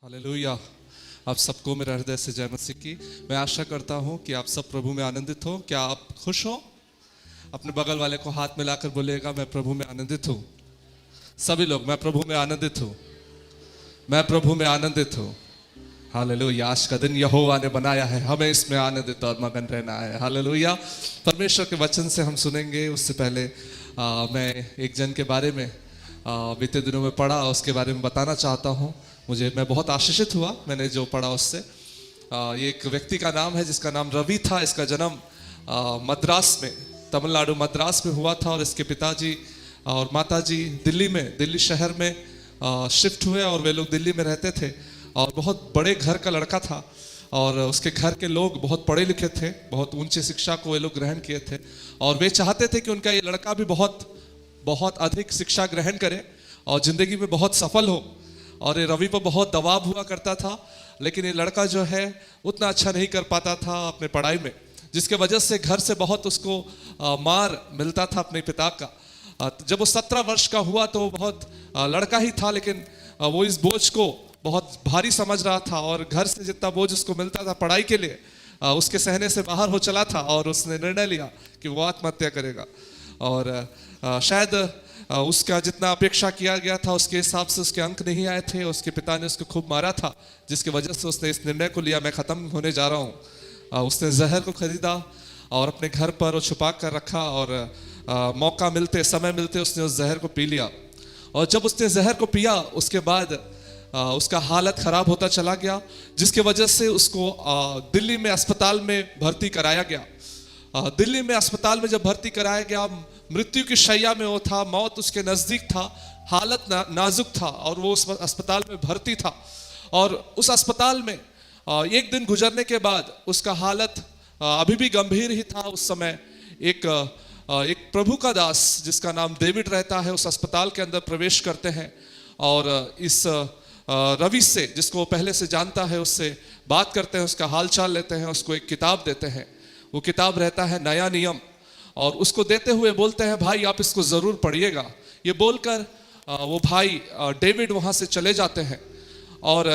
Hallelujah. आप सबको मेरे हृदय से जय मसीह की। मैं आशा करता हूँ कि आप सब प्रभु में आनंदित हो। क्या आप खुश हो? अपने बगल वाले को हाथ मिलाकर बोलिएगा, मैं प्रभु में आनंदित हूँ। सभी लोग, मैं प्रभु में आनंदित हूँ, मैं प्रभु में आनंदित हूँ। हालेलुया। आज का दिन यहोवा ने बनाया है, हमें इसमें आनंदित और मगन रहना है। हालेलुया। परमेश्वर के वचन से हम सुनेंगे। उससे पहले मैं एक जन के बारे में बीते दिनों में पढ़ा, उसके बारे में बताना चाहता हूँ। मैं बहुत आशीषित हुआ मैंने जो पढ़ा उससे। ये एक व्यक्ति का नाम है जिसका नाम रवि था। इसका जन्म मद्रास में, तमिलनाडु मद्रास में हुआ था और इसके पिताजी और माताजी दिल्ली शहर में शिफ्ट हुए और वे लोग दिल्ली में रहते थे और बहुत बड़े घर का लड़का था और उसके घर के लोग बहुत पढ़े लिखे थे, बहुत ऊंचे शिक्षा को वे लोग ग्रहण किए थे और वे चाहते थे कि उनका ये लड़का भी बहुत अधिक शिक्षा ग्रहण करे और जिंदगी में बहुत सफल हो। और ये रवि पर बहुत दबाव हुआ करता था, लेकिन ये लड़का जो है उतना अच्छा नहीं कर पाता था अपने पढ़ाई में, जिसके वजह से घर से बहुत उसको मार मिलता था अपने पिता का। जब वो 17 वर्ष का हुआ तो वो बहुत लड़का ही था, लेकिन वो इस बोझ को बहुत भारी समझ रहा था और घर से जितना बोझ उसको मिलता था पढ़ाई के लिए, उसके सहने से बाहर हो चला था और उसने निर्णय लिया कि वो आत्महत्या करेगा। और शायद उसका जितना अपेक्षा किया गया था उसके हिसाब से उसके अंक नहीं आए थे। उसके पिता ने उसको खूब मारा था, जिसकी वजह से उसने इस निर्णय को लिया, मैं ख़त्म होने जा रहा हूँ। उसने जहर को खरीदा और अपने घर पर छुपा कर रखा और मौका मिलते, समय मिलते उसने उस जहर को पी लिया। और जब उसने जहर को पिया उसके बाद उसका हालत ख़राब होता चला गया, जिसके वजह से उसको दिल्ली में अस्पताल में भर्ती कराया गया। दिल्ली में अस्पताल में जब भर्ती कराया गया, मृत्यु की शैया में वो था, मौत उसके नज़दीक था, हालत नाजुक था और वो उस अस्पताल में भर्ती था। और उस अस्पताल में एक दिन गुजरने के बाद उसका हालत अभी भी गंभीर ही था। उस समय एक प्रभु का दास जिसका नाम डेविड रहता है उस अस्पताल के अंदर प्रवेश करते हैं और इस रवि से, जिसको पहले से जानता है, उससे बात करते हैं, उसका हाल चाल लेते हैं, उसको एक किताब देते हैं। वो किताब रहता है नया नियम और उसको देते हुए बोलते हैं, भाई आप इसको ज़रूर पढ़िएगा। ये बोलकर वो भाई डेविड वहाँ से चले जाते हैं। और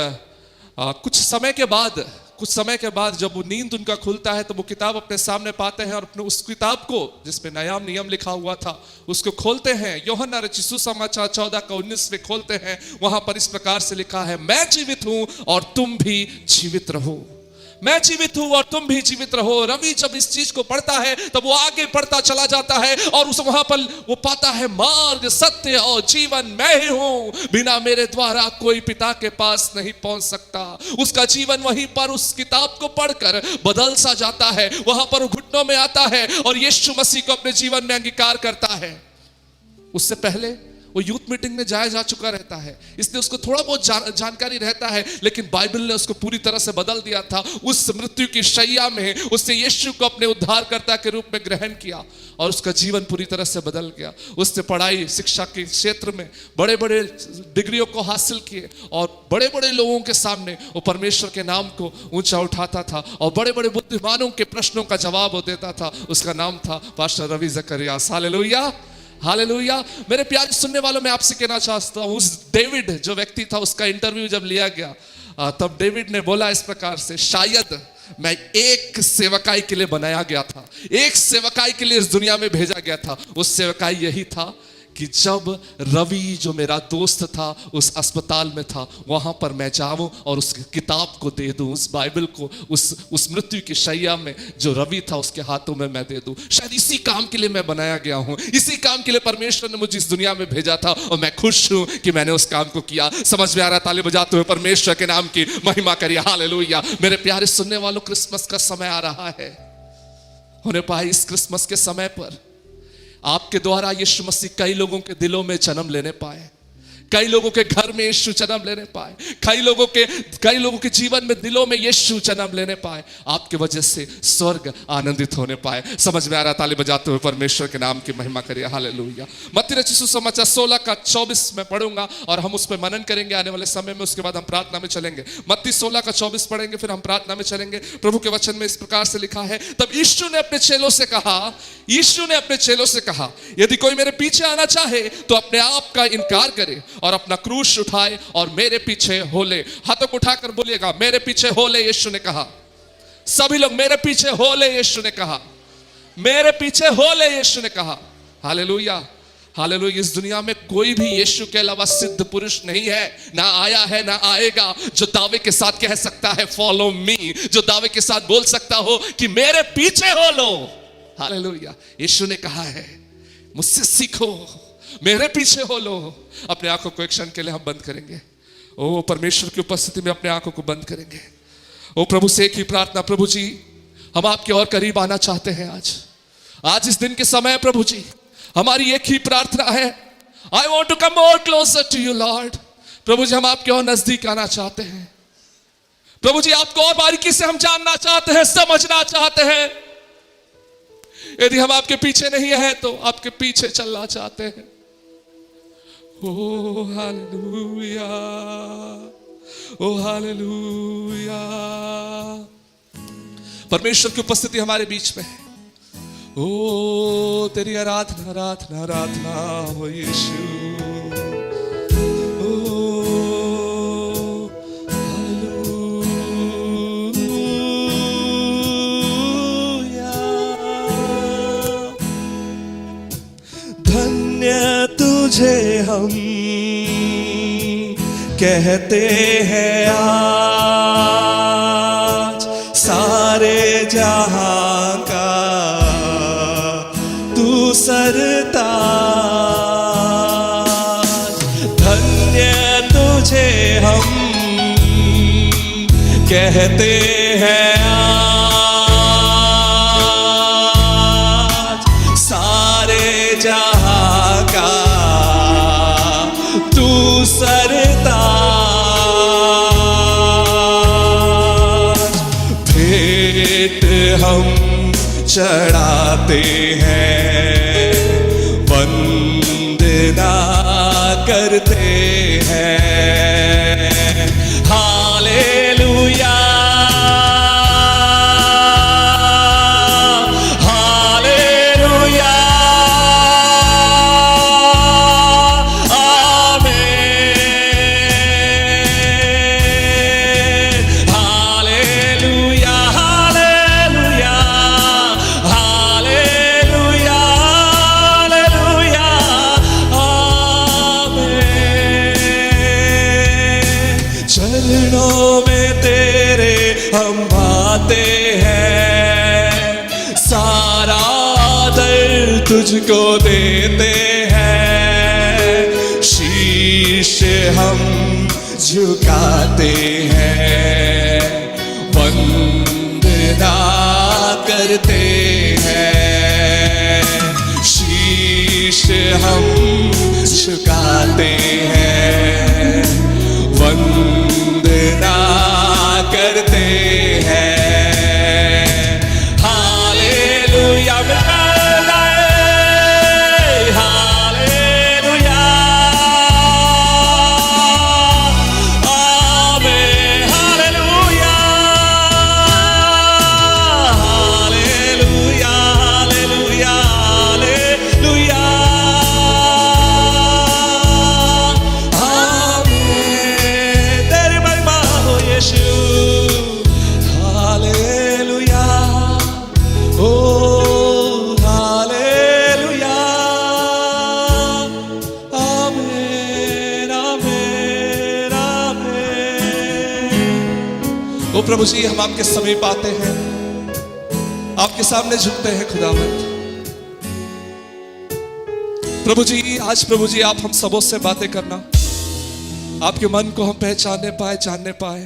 कुछ समय के बाद जब वो नींद उनका खुलता है तो वो किताब अपने सामने पाते हैं और अपने उस किताब को जिसमें नया नियम लिखा हुआ था उसको खोलते हैं। यूहन्ना रचित सुसमाचार 14 का 19 में खोलते हैं। वहां पर इस प्रकार से लिखा है, मैं जीवित हूं और तुम भी जीवित रहो, मैं जीवित हूं और तुम भी जीवित रहो। रवि जब इस चीज को पढ़ता है तब वो आगे बढ़ता चला जाता है और उस वहां पर वो पाता है, मार्ग सत्य और जीवन मैं ही हूं, बिना मेरे द्वारा कोई पिता के पास नहीं पहुंच सकता। उसका जीवन वहीं पर उस किताब को पढ़कर बदल सा जाता है। वहां पर वो घुटनों में आता है और यीशु मसीह को अपने जीवन में अंगीकार करता है। उससे पहले वो यूथ मीटिंग में जाया जा चुका रहता है, इसलिए उसको थोड़ा बहुत जानकारी रहता है, लेकिन बाइबल ने उसको पूरी तरह से बदल दिया था। उस मृत्यु की शैया में उसने यीशु को अपने उद्धारकर्ता के रूप में ग्रहण किया और उसका जीवन पूरी तरह से बदल गया। उसने पढ़ाई शिक्षा के क्षेत्र में बड़े बड़े डिग्रियों को हासिल किए और बड़े बड़े लोगों के सामने वो परमेश्वर के नाम को ऊंचा उठाता था और बड़े बड़े बुद्धिमानों के प्रश्नों का जवाब वो देता था। उसका नाम था पास्टर रवि जकरिया। Hallelujah, hallelujah. मेरे प्यारे सुनने वालों, मैं आपसे कहना चाहता हूँ, उस डेविड जो व्यक्ति था उसका इंटरव्यू जब लिया गया तब डेविड ने बोला इस प्रकार से, शायद मैं एक सेवकाई के लिए बनाया गया था, एक सेवकाई के लिए इस दुनिया में भेजा गया था। उस सेवकाई यही था कि जब रवि जो मेरा दोस्त था उस अस्पताल में था, वहां पर मैं जाऊं और उस किताब को दे दूं, उस बाइबल को उस मृत्यु की शैया में जो रवि था उसके हाथों में मैं दे दूं। शायद इसी काम के लिए मैं बनाया गया हूं, इसी काम के लिए परमेश्वर ने मुझे इस दुनिया में भेजा था और मैं खुश हूं कि मैंने उस काम को किया। समझ में आ रहा है? ताली बजाते हुए परमेश्वर के नाम की महिमा करिए। हालेलुया। मेरे प्यारे सुनने वालों, क्रिसमस का समय आ रहा है। होने पाए इस क्रिसमस के समय पर आपके द्वारा यीशु मसीह कई लोगों के दिलों में जन्म लेने पाए, कई लोगों के घर में यीशु जन्म लेने पाए, कई लोगों के जीवन में दिलों में यीशु जन्म लेने पाए, आपके वजह से स्वर्ग आनंदित होने पाए। समझ में आ रहा? ताली बजाते हुए परमेश्वर के नाम की महिमा करिए। हालेलुया। मत्ती रचित सुसमाचार 16 का 24 में पढ़ूंगा और हम उस पर मनन करेंगे आने वाले समय में। उसके बाद हम प्रार्थना में चलेंगे। मत्ती 16 का 24 पढ़ेंगे, फिर हम प्रार्थना में चलेंगे। प्रभु के वचन में इस प्रकार से लिखा है, तब यीशु ने अपने चेलों से कहा, यदि कोई मेरे पीछे आना चाहे तो अपने आप का इनकार करे और अपना क्रूस उठाए और मेरे पीछे हो ले। हाथों को उठाकर बोलिएगा, मेरे पीछे हो ले, यीशु ने कहा। सभी लोग, मेरे पीछे हो ले, यीशु ने कहा। मेरे पीछे हो ले, यीशु ने कहा। Hallelujah, hallelujah. इस दुनिया में कोई भी यीशु के अलावा सिद्ध पुरुष नहीं है, ना आया है ना आएगा, जो दावे के साथ कह सकता है फॉलो मी, जो दावे के साथ बोल सकता हो कि मेरे पीछे हो लो। हालेलुया। यीशु ने कहा है, मुझसे सीखो, मेरे पीछे हो लो। अपने आंखों को एक क्षण के लिए हम बंद करेंगे। ओ परमेश्वर की उपस्थिति में अपने आंखों को बंद करेंगे। ओ प्रभु से एक ही प्रार्थना, प्रभु जी हम आपके और करीब आना चाहते हैं। आज इस दिन के समय प्रभु जी हमारी एक ही प्रार्थना है, I want to come more closer to you Lord. प्रभु जी हम आपके और नजदीक आना चाहते हैं। प्रभु जी आपको और बारीकी से हम जानना चाहते हैं, समझना चाहते हैं। यदि हम आपके पीछे नहीं है तो आपके पीछे चलना चाहते हैं। ओ हालेलुया, ओ हालेलुया। परमेश्वर की उपस्थिति हमारे बीच में है। ओ तेरी आराधना आराधना आराधना हो यीशु। ओ हालेलुया। धन्य तुझे हम कहते हैं आज, सारे जहां का तू सरताज। धन्य तुझे हम कहते हैं आज, सारे जहां का तू सरताज। भेंट हम चढ़ाते हैं, वंदना करते हैं। हालेलुया, हालेलुया, आमीन। हालेलुया, हालेलुया, हालेलुया, हालेलुया, आमीन। चरणों में तेरे हम आते हैं, सारा दर्द तुझको देते हैं। शीश हम झुकाते हैं, वंदना करते हैं। शीश हम झुकाते हैं, वंदना करते हैं। हालेलुया, हालेलुया, आमीन। हालेलुया, हालेलुया, हालेलुया, हालेलुया, आमीन। तेरी महिमा हो यीशु। हालेलुया, ओ हालेलुया, आमीन, आमीन, आमीन। ओ प्रभु जी हम आपके समीप आते हैं, आपके सामने झुकते हैं खुदावंद। प्रभु जी आज प्रभु जी आप हम सबों से बातें करना, आपके मन को हम पहचानने पाए, जानने पाए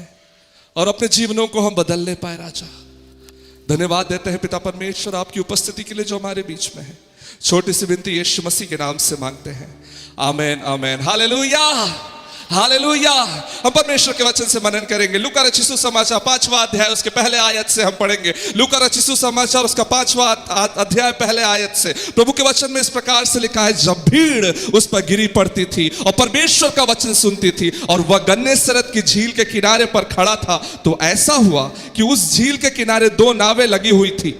और अपने जीवनों को हम बदलने पाए। राजा धन्यवाद देते हैं पिता परमेश्वर आपकी उपस्थिति के लिए जो हमारे बीच में है। छोटी सी विनती यीशु मसीह के नाम से मांगते हैं, आमीन, आमीन। Hallelujah, hallelujah. हम परमेश्वर के वचन से मनन करेंगे। लूका रचित सुसमाचार 5वां अध्याय उसके पहले आयत से हम पढ़ेंगे। लूका रचित सुसमाचार उसका 5वां अध्याय पहले आयत से प्रभु के वचन में इस प्रकार से लिखा है, जब भीड़ उस पर गिरी पड़ती थी और परमेश्वर का वचन सुनती थी और वह गन्नेसरत की झील के किनारे पर खड़ा था, तो ऐसा हुआ कि उस झील के किनारे 2 नावें लगी हुई थी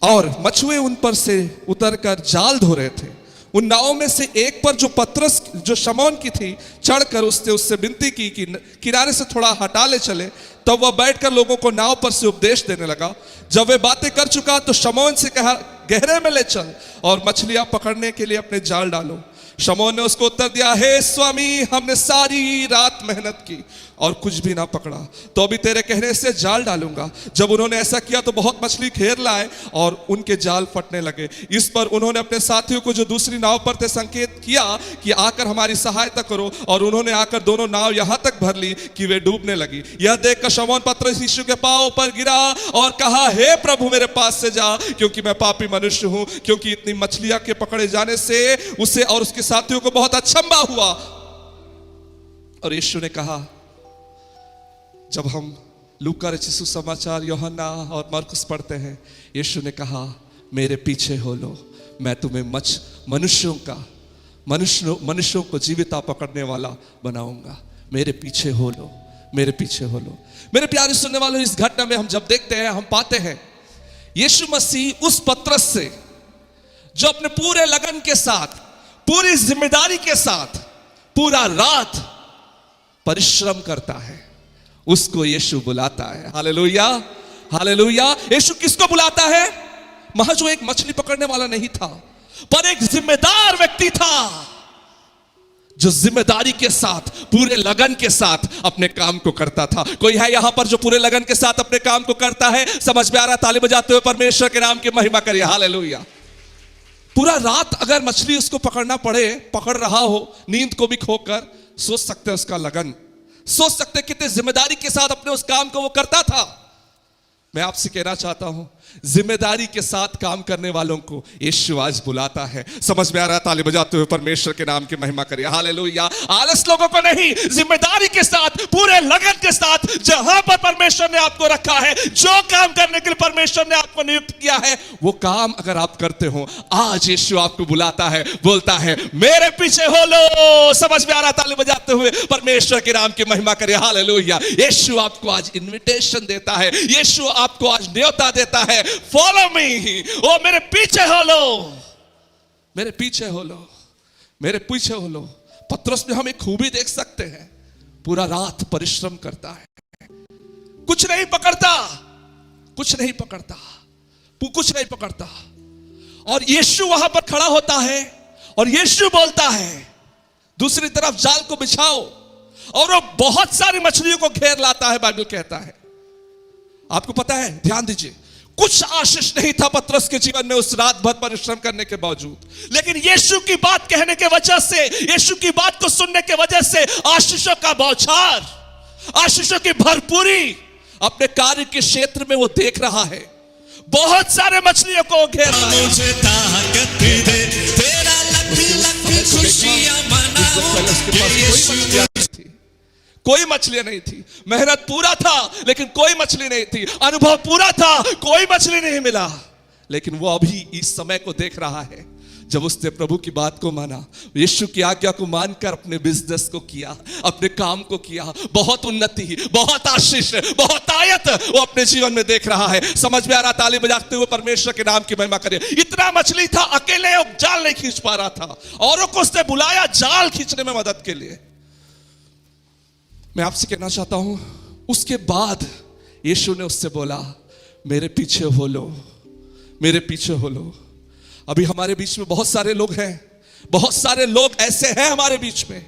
और मछुए उन पर से उतरकर जाल धो रहे थे। उन नावों में से एक पर जो पतरस जो शमौन की थी चढ़कर उससे विनती की कि किनारे से थोड़ा हटा ले चले। तब वह बैठकर लोगों को नाव पर से उपदेश देने लगा। जब वे बातें कर चुका तो शमौन से कहा, गहरे में ले चल और मछलियां पकड़ने के लिए अपने जाल डालो। शमौन ने उसको उत्तर दिया, हे स्वामी, हमने सारी रात मेहनत की और कुछ भी ना पकड़ा, तो अभी तेरे कहने से जाल डालूंगा। जब उन्होंने ऐसा किया तो बहुत मछली घेर लाए और उनके जाल फटने लगे। इस पर उन्होंने अपने साथियों को जो दूसरी नाव पर थे संकेत किया कि आकर हमारी सहायता करो, और उन्होंने आकर दोनों नाव यहां तक भर ली कि वे डूबने लगी। यह देखकर शमौन पतरस यीशु के पांव पर गिरा और कहा, हे प्रभु, मेरे पास से जा, क्योंकि मैं पापी मनुष्य हूं। क्योंकि इतनी मछलियां के पकड़े जाने से उसे और उसके साथियों को बहुत अचंभा हुआ। और यीशु ने कहा, जब हम लूका रचित सुसमाचार, यूहन्ना और मरकुस पढ़ते हैं, यीशु ने कहा, मेरे पीछे हो लो, मैं तुम्हें मनुष्यों को जीविता पकड़ने वाला बनाऊंगा। मेरे पीछे हो लो, मेरे पीछे हो लो। मेरे प्यारे सुनने वालों, इस घटना में हम जब देखते हैं, हम पाते हैं यीशु मसीह उस पतरस से जो अपने पूरे लगन के साथ, पूरी जिम्मेदारी के साथ पूरा रात परिश्रम करता है, उसको यीशु बुलाता है। Hallelujah, hallelujah. यीशु किसको बुलाता है? महज वो एक मछली पकड़ने वाला नहीं था, पर एक जिम्मेदार व्यक्ति था जो जिम्मेदारी के साथ, पूरे लगन के साथ अपने काम को करता था। कोई है यहां पर जो पूरे लगन के साथ अपने काम को करता है? समझ में आ रहा? ताली बजाते हुए परमेश्वर के नाम की महिमा करिए। हालेलुया। पूरा रात अगर मछली उसको पकड़ना पड़े, पकड़ रहा हो नींद को भी खोकर, सोच सकते हैं उसका लगन, सोच सकते कितने जिम्मेदारी के साथ अपने उस काम को वो करता था। मैं आपसे कहना चाहता हूं, जिम्मेदारी के साथ काम करने वालों को यीशु आज बुलाता है। समझ में आ रहा है? ताली बजाते हुए परमेश्वर के नाम की महिमा करिए। हालेलुया। आलस लोगों को नहीं, जिम्मेदारी के साथ, पूरे लगन के साथ, जहां पर परमेश्वर ने आपको रखा है, जो काम करने के लिए परमेश्वर ने आपको नियुक्त किया है, वो काम अगर आप करते हो, आज यीशु आपको बुलाता है, बोलता है, मेरे पीछे हो लो। समझ में आ रहा? ताली बजाते हुए परमेश्वर के नाम की महिमा करिए। हालेलुया। यीशु आपको आज इन्विटेशन देता है, यीशु आपको आज न्योता देता है, फॉलो मी। ओ मेरे पीछे हो लो, मेरे पीछे हो लो, मेरे पीछे हो लो। पतरस में हम एक खूबी देख सकते हैं, पूरा रात परिश्रम करता है, कुछ नहीं पकड़ता, कुछ नहीं पकड़ता, कुछ नहीं पकड़ता। और यीशु वहां पर खड़ा होता है और यीशु बोलता है, दूसरी तरफ जाल को बिछाओ, और वो बहुत सारी मछलियों को घेर लाता है। बाइबल कहता है, आपको पता है, ध्यान दीजिए, कुछ आशीष नहीं था पतरस के जीवन में उस रात भर परिश्रम करने के बावजूद, लेकिन यीशु की बात कहने के वजह से, यीशु की बात को सुनने के वजह से आशीषों का बौछार, आशीषों की भरपूरी अपने कार्य के क्षेत्र में वो देख रहा है। बहुत सारे मछलियों को घेर रहा है। मुझे ताकत दे, तेरा लख खुशियां मनाऊं। कोई मछलियां नहीं थी, मेहनत पूरा था लेकिन कोई मछली नहीं थी, अनुभव पूरा था, कोई मछली नहीं मिला। लेकिन वो अभी इस समय को देख रहा है जब उसने प्रभु की बात को माना, यीशु की आज्ञा को मानकर अपने बिजनेस को किया, अपने काम को किया। बहुत उन्नति, बहुत आशीष, बहुत आयत वो अपने जीवन में देख रहा है। समझ में आ रहा? ताली बजाते हुए परमेश्वर के नाम की महिमा करिए। इतना मछली था, अकेले जाल नहीं खींच पा रहा था, औरों को उसने बुलाया जाल खींचने में मदद के लिए। मैं आपसे कहना चाहता हूं, उसके बाद यीशु ने उससे बोला, मेरे पीछे हो लो, मेरे पीछे हो लो। अभी हमारे बीच में बहुत सारे लोग हैं, बहुत सारे लोग ऐसे हैं हमारे बीच में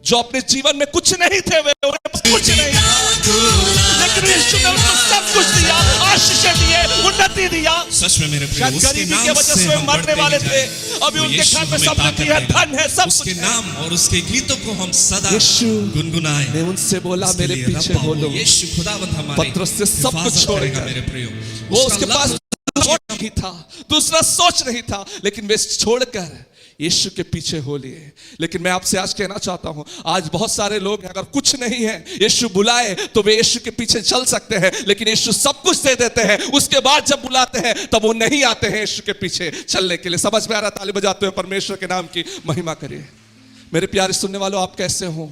जो अपने जीवन में कुछ नहीं थे, वे कुछ नहीं था, लेकिन यीशु ने उनको सब कुछ दिया, आशीष दिए, उन्नति दिया। सच में मेरे प्रिय, उसके नाम की वजह से मरने वाले थे, अभी उनके घर में समृद्धि है, धन है, सब उसके नाम और उसके गीतों को हम सदा गुनगुनाएं। ने उनसे बोला, मेरे पीछे हो लो। यीशु खुदावंद हमारे पतरस से सब कुछ छोड़ेगा। मेरे प्रिय, वो उसके पास नहीं था, दूसरा सोच नहीं था, लेकिन वे छोड़कर यीशु के पीछे हो लिए। लेकिन मैं आपसे आज कहना चाहता हूं, आज बहुत सारे लोग अगर कुछ नहीं है, यीशु बुलाए तो वे यीशु के पीछे चल सकते हैं, लेकिन यीशु सब कुछ दे देते हैं, उसके बाद जब बुलाते हैं तब वो नहीं आते हैं यीशु के पीछे चलने के लिए। समझ में आ रहा? ताली बजाते हुए परमेश्वर के नाम की महिमा करिए। मेरे प्यारे सुनने वालों, आप कैसे हो?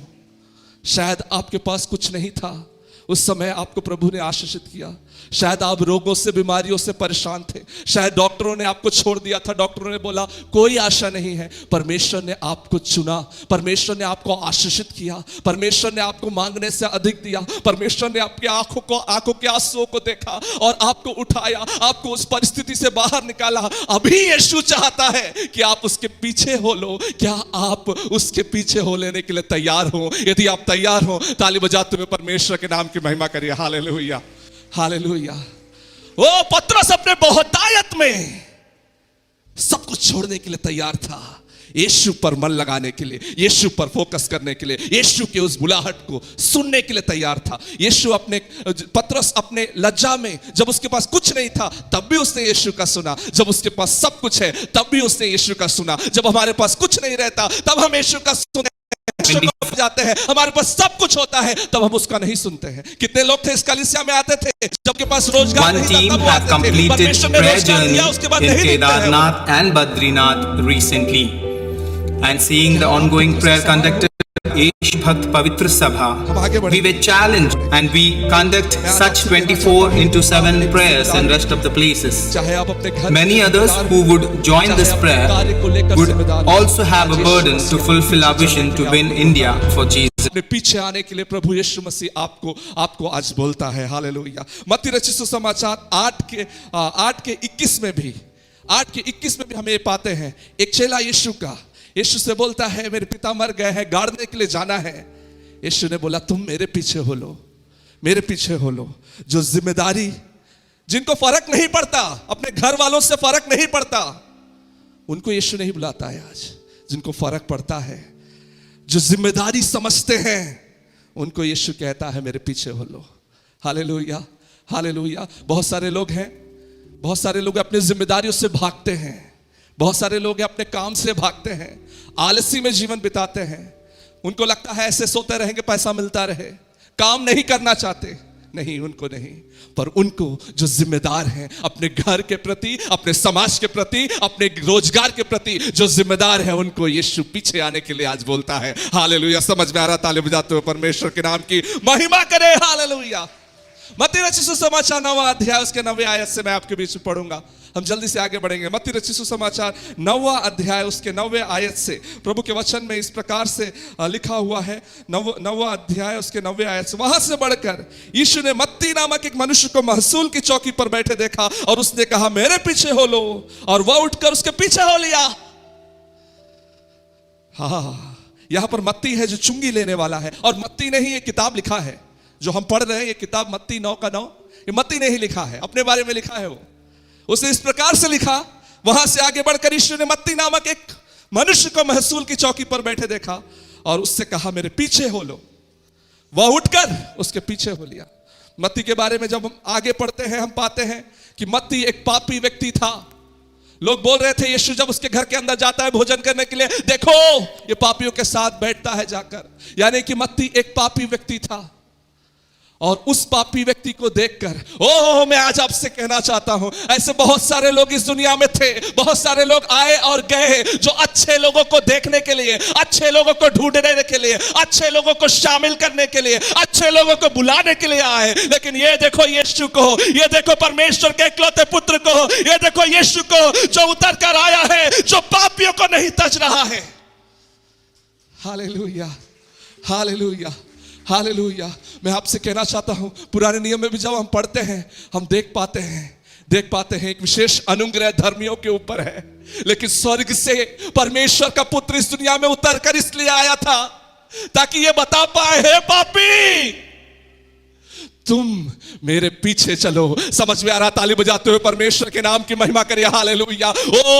शायद आपके पास कुछ नहीं था, उस समय आपको प्रभु ने आशीषित किया। शायद आप रोगों से, बीमारियों से परेशान थे। शायद डॉक्टरों ने आपको छोड़ दिया था, डॉक्टरों ने बोला कोई आशा नहीं है। परमेश्वर ने आपको चुना, परमेश्वर ने आपको आशीषित किया, परमेश्वर ने आपको मांगने से अधिक दिया। परमेश्वर ने आपकी आंखों के आंसुओं को देखा और आपको उठाया, आपको उस परिस्थिति से बाहर निकाला। अभी यीशु चाहता है कि आप उसके पीछे हो लो। क्या आप उसके पीछे हो लेने के लिए तैयार हो? यदि आप तैयार हो, ताली बजाते हुए परमेश्वर के नाम की महिमा करिए। Hallelujah, hallelujah. ओ पतरस अपने बहुतायत में सब कुछ छोड़ने के लिए तैयार था, यीशु पर मन लगाने के लिए, यीशु पर फोकस करने के लिए, यीशु के उस बुलाहट को सुनने के लिए तैयार था। पतरस अपने लज्जा में, जब उसके पास कुछ नहीं था तब भी उसने यीशु का सुना। जब उसके पास सब कुछ है तब भी उसने यीशु का सुना। जब हमारे पास कुछ नहीं रहता तब हम यीशु का सुने जाते हैं। हमारे पास सब कुछ होता है तब हम उसका नहीं सुनते हैं। कितने लोग थे इस कलीसिया में आते थे जब के पास रोजगार नहीं था तब वो आते थे। परमेश्वर ने रोजगार दिया, उसके बाद नहीं दिखते हैं। Kedarnath and Badrinath recently, and seeing the ongoing prayer conducted Yesh Bhakt Pavitra Sabha, we were challenged and we conduct such 24/7 prayers in rest of the places. Many others who would join this prayer would also have a burden to fulfill our vision to win India for Jesus. अपने पीछे आने के लिए प्रभु यीशु मसीह आपको आज बोलता है। Hallelujah. मत्ती रचित सुसमाचार 8 के 21 में भी हम ये पाते हैं, एक चेला यीशु से बोलता है मेरे पिता मर गए हैं, गाड़ने के लिए जाना है। यीशु ने बोला तुम मेरे पीछे हो लो, मेरे पीछे हो लो। जो जिम्मेदारी, जिनको फर्क नहीं पड़ता, अपने घर वालों से फर्क नहीं पड़ता, उनको यीशु नहीं बुलाता है आज। जिनको फर्क पड़ता है, जो जिम्मेदारी समझते हैं, उनको यीशु कहता है मेरे पीछे हो लो। Hallelujah, hallelujah. बहुत सारे लोग अपनी जिम्मेदारियों से भागते हैं। बहुत सारे लोग अपने काम से भागते हैं, आलसी में जीवन बिताते हैं। उनको लगता है ऐसे सोते रहेंगे पैसा मिलता रहे, काम नहीं करना चाहते। नहीं, उनको नहीं, पर उनको जो जिम्मेदार हैं अपने घर के प्रति, अपने समाज के प्रति, अपने रोजगार के प्रति जो जिम्मेदार है, उनको यीशु पीछे आने के लिए आज बोलता है। हालेलुया। समझ में आ रहा? ताली बजाते हुए परमेश्वर के नाम की महिमा करें। हालेलुया। मत्ती रचित सुसमाचार 9वां अध्याय उसके 9वें आयत से मैं आपके बीच में पढ़ूंगा। हम जल्दी से आगे बढ़ेंगे। मत्ती रचित सुसमाचार 9वां अध्याय उसके 9वें आयत से प्रभु के वचन में इस प्रकार से लिखा हुआ है। 9वां अध्याय उसके 9वें आयत से, वहां से बढ़कर यीशु ने मत्ती नामक एक मनुष्य को महसूल की चौकी पर बैठे देखा और उसने कहा मेरे पीछे हो लो, और वह उठकर उसके पीछे हो लिया। हाँ, यहां पर मत्ती है जो चुंगी लेने वाला है, और मत्ती ने ही ये किताब लिखा है जो हम पढ़ रहे हैं। ये किताब मत्ती 9 ये मत्ती ने ही लिखा है, अपने बारे में लिखा है। उसने इस प्रकार से लिखा, वहां से आगे बढ़कर यीशु ने मत्ती नामक एक मनुष्य को महसूल की चौकी पर बैठे देखा और उससे कहा मेरे पीछे हो लो। वह उठकर उसके पीछे हो लिया। मत्ती के बारे में जब हम आगे पढ़ते हैं, हम पाते हैं कि मत्ती एक पापी व्यक्ति था। लोग बोल रहे थे यीशु जब उसके घर के अंदर जाता है भोजन करने के लिए, देखो ये पापियों के साथ बैठता है जाकर। यानी कि मत्ती एक पापी व्यक्ति था। और उस पापी व्यक्ति को देखकर मैं आज आपसे कहना चाहता हूं, ऐसे बहुत सारे लोग इस दुनिया में थे। बहुत सारे लोग आए और गए जो अच्छे लोगों को देखने के लिए, अच्छे लोगों को ढूंढने के लिए, अच्छे लोगों को शामिल करने के लिए, अच्छे लोगों को बुलाने के लिए आए। लेकिन ये देखो यीशु को, ये देखो परमेश्वर के इकलौते पुत्र को, ये देखो यीशु को जो उतर कर आया है, जो पापियों को नहीं तज रहा है। Hallelujah, hallelujah, hallelujah. मैं आपसे कहना चाहता हूं, पुराने नियम में भी जब हम पढ़ते हैं, हम देख पाते हैं एक विशेष अनुग्रह धर्मियों के ऊपर है। लेकिन स्वर्ग से परमेश्वर का पुत्र इस दुनिया में उतर कर इसलिए आया था ताकि ये बता पाए, हे पापी तुम मेरे पीछे चलो। समझ में आ रहा? ताली बजाते हुए परमेश्वर के नाम की महिमा करिए। हालेलुया।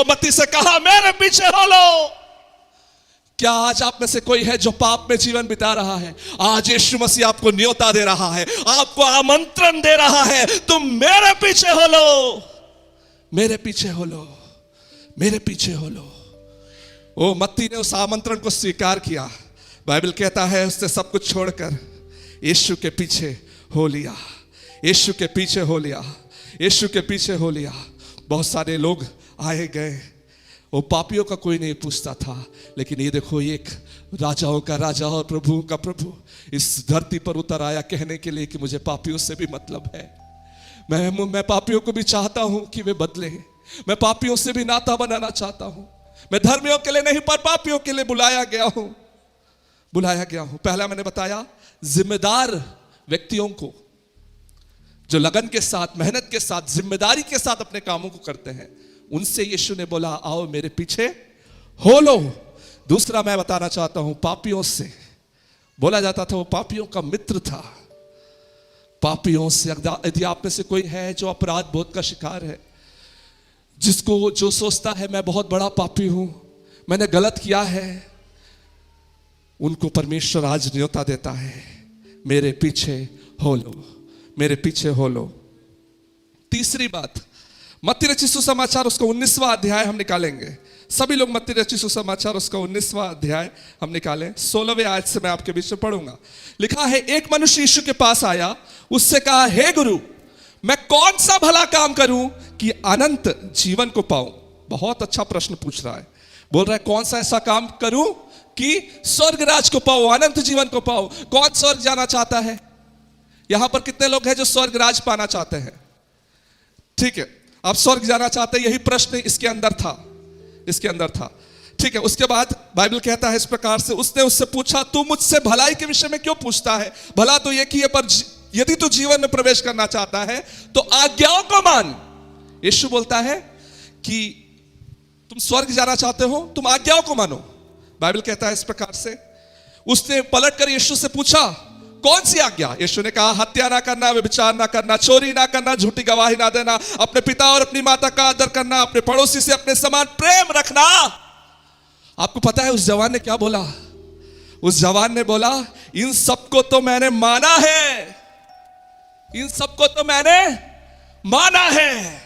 मत्ती से कहा मेरे पीछे हो लो। क्या आज आप में से कोई है जो पाप में जीवन बिता रहा है? आज यीशु मसीह आपको न्योता दे रहा है, आपको आमंत्रण दे रहा है, तुम मेरे पीछे हो लो, मेरे पीछे हो लो, मेरे पीछे हो लो। मत्ती ने उस आमंत्रण को स्वीकार किया। बाइबल कहता है उसने सब कुछ छोड़कर यीशु के पीछे हो लिया, यीशु के पीछे हो लिया, यीशु के पीछे हो लिया। बहुत सारे लोग आए गए वो पापियों का कोई नहीं पूछता था, लेकिन ये देखो एक राजाओं का राजा और प्रभुओं का प्रभु इस धरती पर उतर आया कहने के लिए कि मुझे पापियों से भी मतलब है। मैं पापियों को भी चाहता हूं कि वे बदले। मैं पापियों से भी नाता बनाना चाहता हूं। मैं धर्मियों के लिए नहीं पर पापियों के लिए बुलाया गया हूं। पहला मैंने बताया जिम्मेदार व्यक्तियों को जो लगन के साथ, मेहनत के साथ, जिम्मेदारी के साथ अपने कामों को करते हैं, उनसे यीशु ने बोला आओ मेरे पीछे हो लो। दूसरा मैं बताना चाहता हूं पापियों से, बोला जाता था वो पापियों का मित्र था। पापियों से, यदि आप में से कोई है जो अपराध बोध का शिकार है, जिसको जो सोचता है मैं बहुत बड़ा पापी हूं, मैंने गलत किया है, उनको परमेश्वर आज न्योता देता है मेरे पीछे हो लो, मेरे पीछे हो लो। तीसरी बात, मत्ती रचित सुसमाचार उसका 19वां अध्याय हम निकालेंगे। सभी लोग मत्ती रचित सुसमाचार उसका 19वां अध्याय हम निकालें। 16वें आयत से मैं आपके बीच में पढ़ूंगा। लिखा है, एक मनुष्य यीशु के पास आया, उससे कहा, हे गुरु, मैं कौन सा भला काम करूं कि अनंत जीवन को पाऊं? बहुत अच्छा प्रश्न पूछ रहा है। बोल रहा है कौन सा ऐसा काम करूं कि स्वर्ग राज को पाऊं, अनंत जीवन को पाऊं। कौन स्वर्ग जाना चाहता है? यहां पर कितने लोग हैं जो स्वर्ग राज पाना चाहते हैं? ठीक है, आप स्वर्ग जाना चाहते हैं, यही प्रश्न इसके अंदर था। ठीक है, उसके बाद बाइबल कहता है इस प्रकार से, उसने उससे पूछा, तू मुझसे भलाई के विषय में क्यों पूछता है? भला तो एक ही है, पर यदि तू जीवन में प्रवेश करना चाहता है तो आज्ञाओं को मान। यीशु बोलता है कि तुम स्वर्ग जाना चाहते हो, तुम आज्ञाओं को मानो। बाइबल कहता है इस प्रकार से, उसने पलटकर यीशु से पूछा, कौन सी आज्ञा? यीशु ने कहा, हत्या ना करना, व्यभिचार ना करना, चोरी ना करना, झूठी गवाही ना देना, अपने पिता और अपनी माता का आदर करना, अपने पड़ोसी से अपने समान प्रेम रखना। आपको पता है उस जवान ने क्या बोला? उस जवान ने बोला, इन सबको तो मैंने माना है, इन सबको तो मैंने माना है।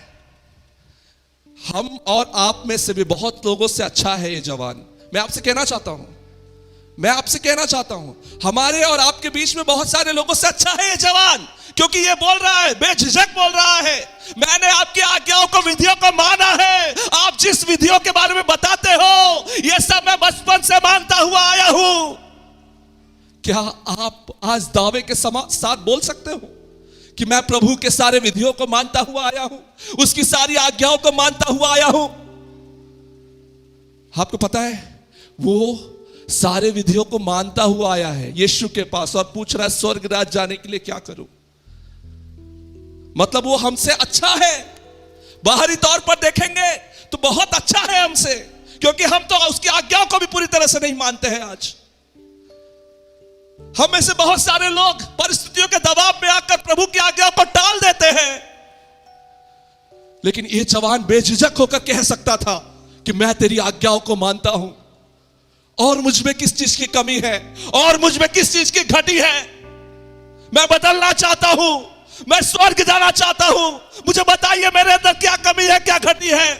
हम और आप में से भी बहुत लोगों से अच्छा है ये जवान। मैं आपसे कहना चाहता हूं, हमारे और आपके बीच में बहुत सारे लोगों से अच्छा है ये जवान, क्योंकि ये बोल रहा है, बेझिझक बोल रहा है, मैंने आपकी आज्ञाओं को, विधियों को माना है। आप जिस विधियों के बारे में बताते हो, ये सब मैं बचपन से मानता हुआ आया हूं। क्या आप आज दावे के साथ बोल सकते हो कि मैं प्रभु के सारे विधियों को मानता हुआ आया हूं, उसकी सारी आज्ञाओं को मानता हुआ आया हूं? आपको पता है वो सारे विधियों को मानता हुआ आया है यीशु के पास और पूछ रहा है स्वर्ग राज जाने के लिए क्या करूं? मतलब वो हमसे अच्छा है। बाहरी तौर पर देखेंगे तो बहुत अच्छा है हमसे, क्योंकि हम तो उसकी आज्ञाओं को भी पूरी तरह से नहीं मानते हैं। आज हम में से बहुत सारे लोग परिस्थितियों के दबाव में आकर प्रभु की आज्ञाओं को टाल देते हैं, लेकिन यह जवान बेझिझक होकर कह सकता था कि मैं तेरी आज्ञाओं को मानता हूं, और मुझ में किस चीज की कमी है, और मुझ में किस चीज की घटी है। मैं बदलना चाहता हूं, मैं स्वर्ग जाना चाहता हूं, मुझे बताइए मेरे अंदर क्या कमी है, क्या घटी है।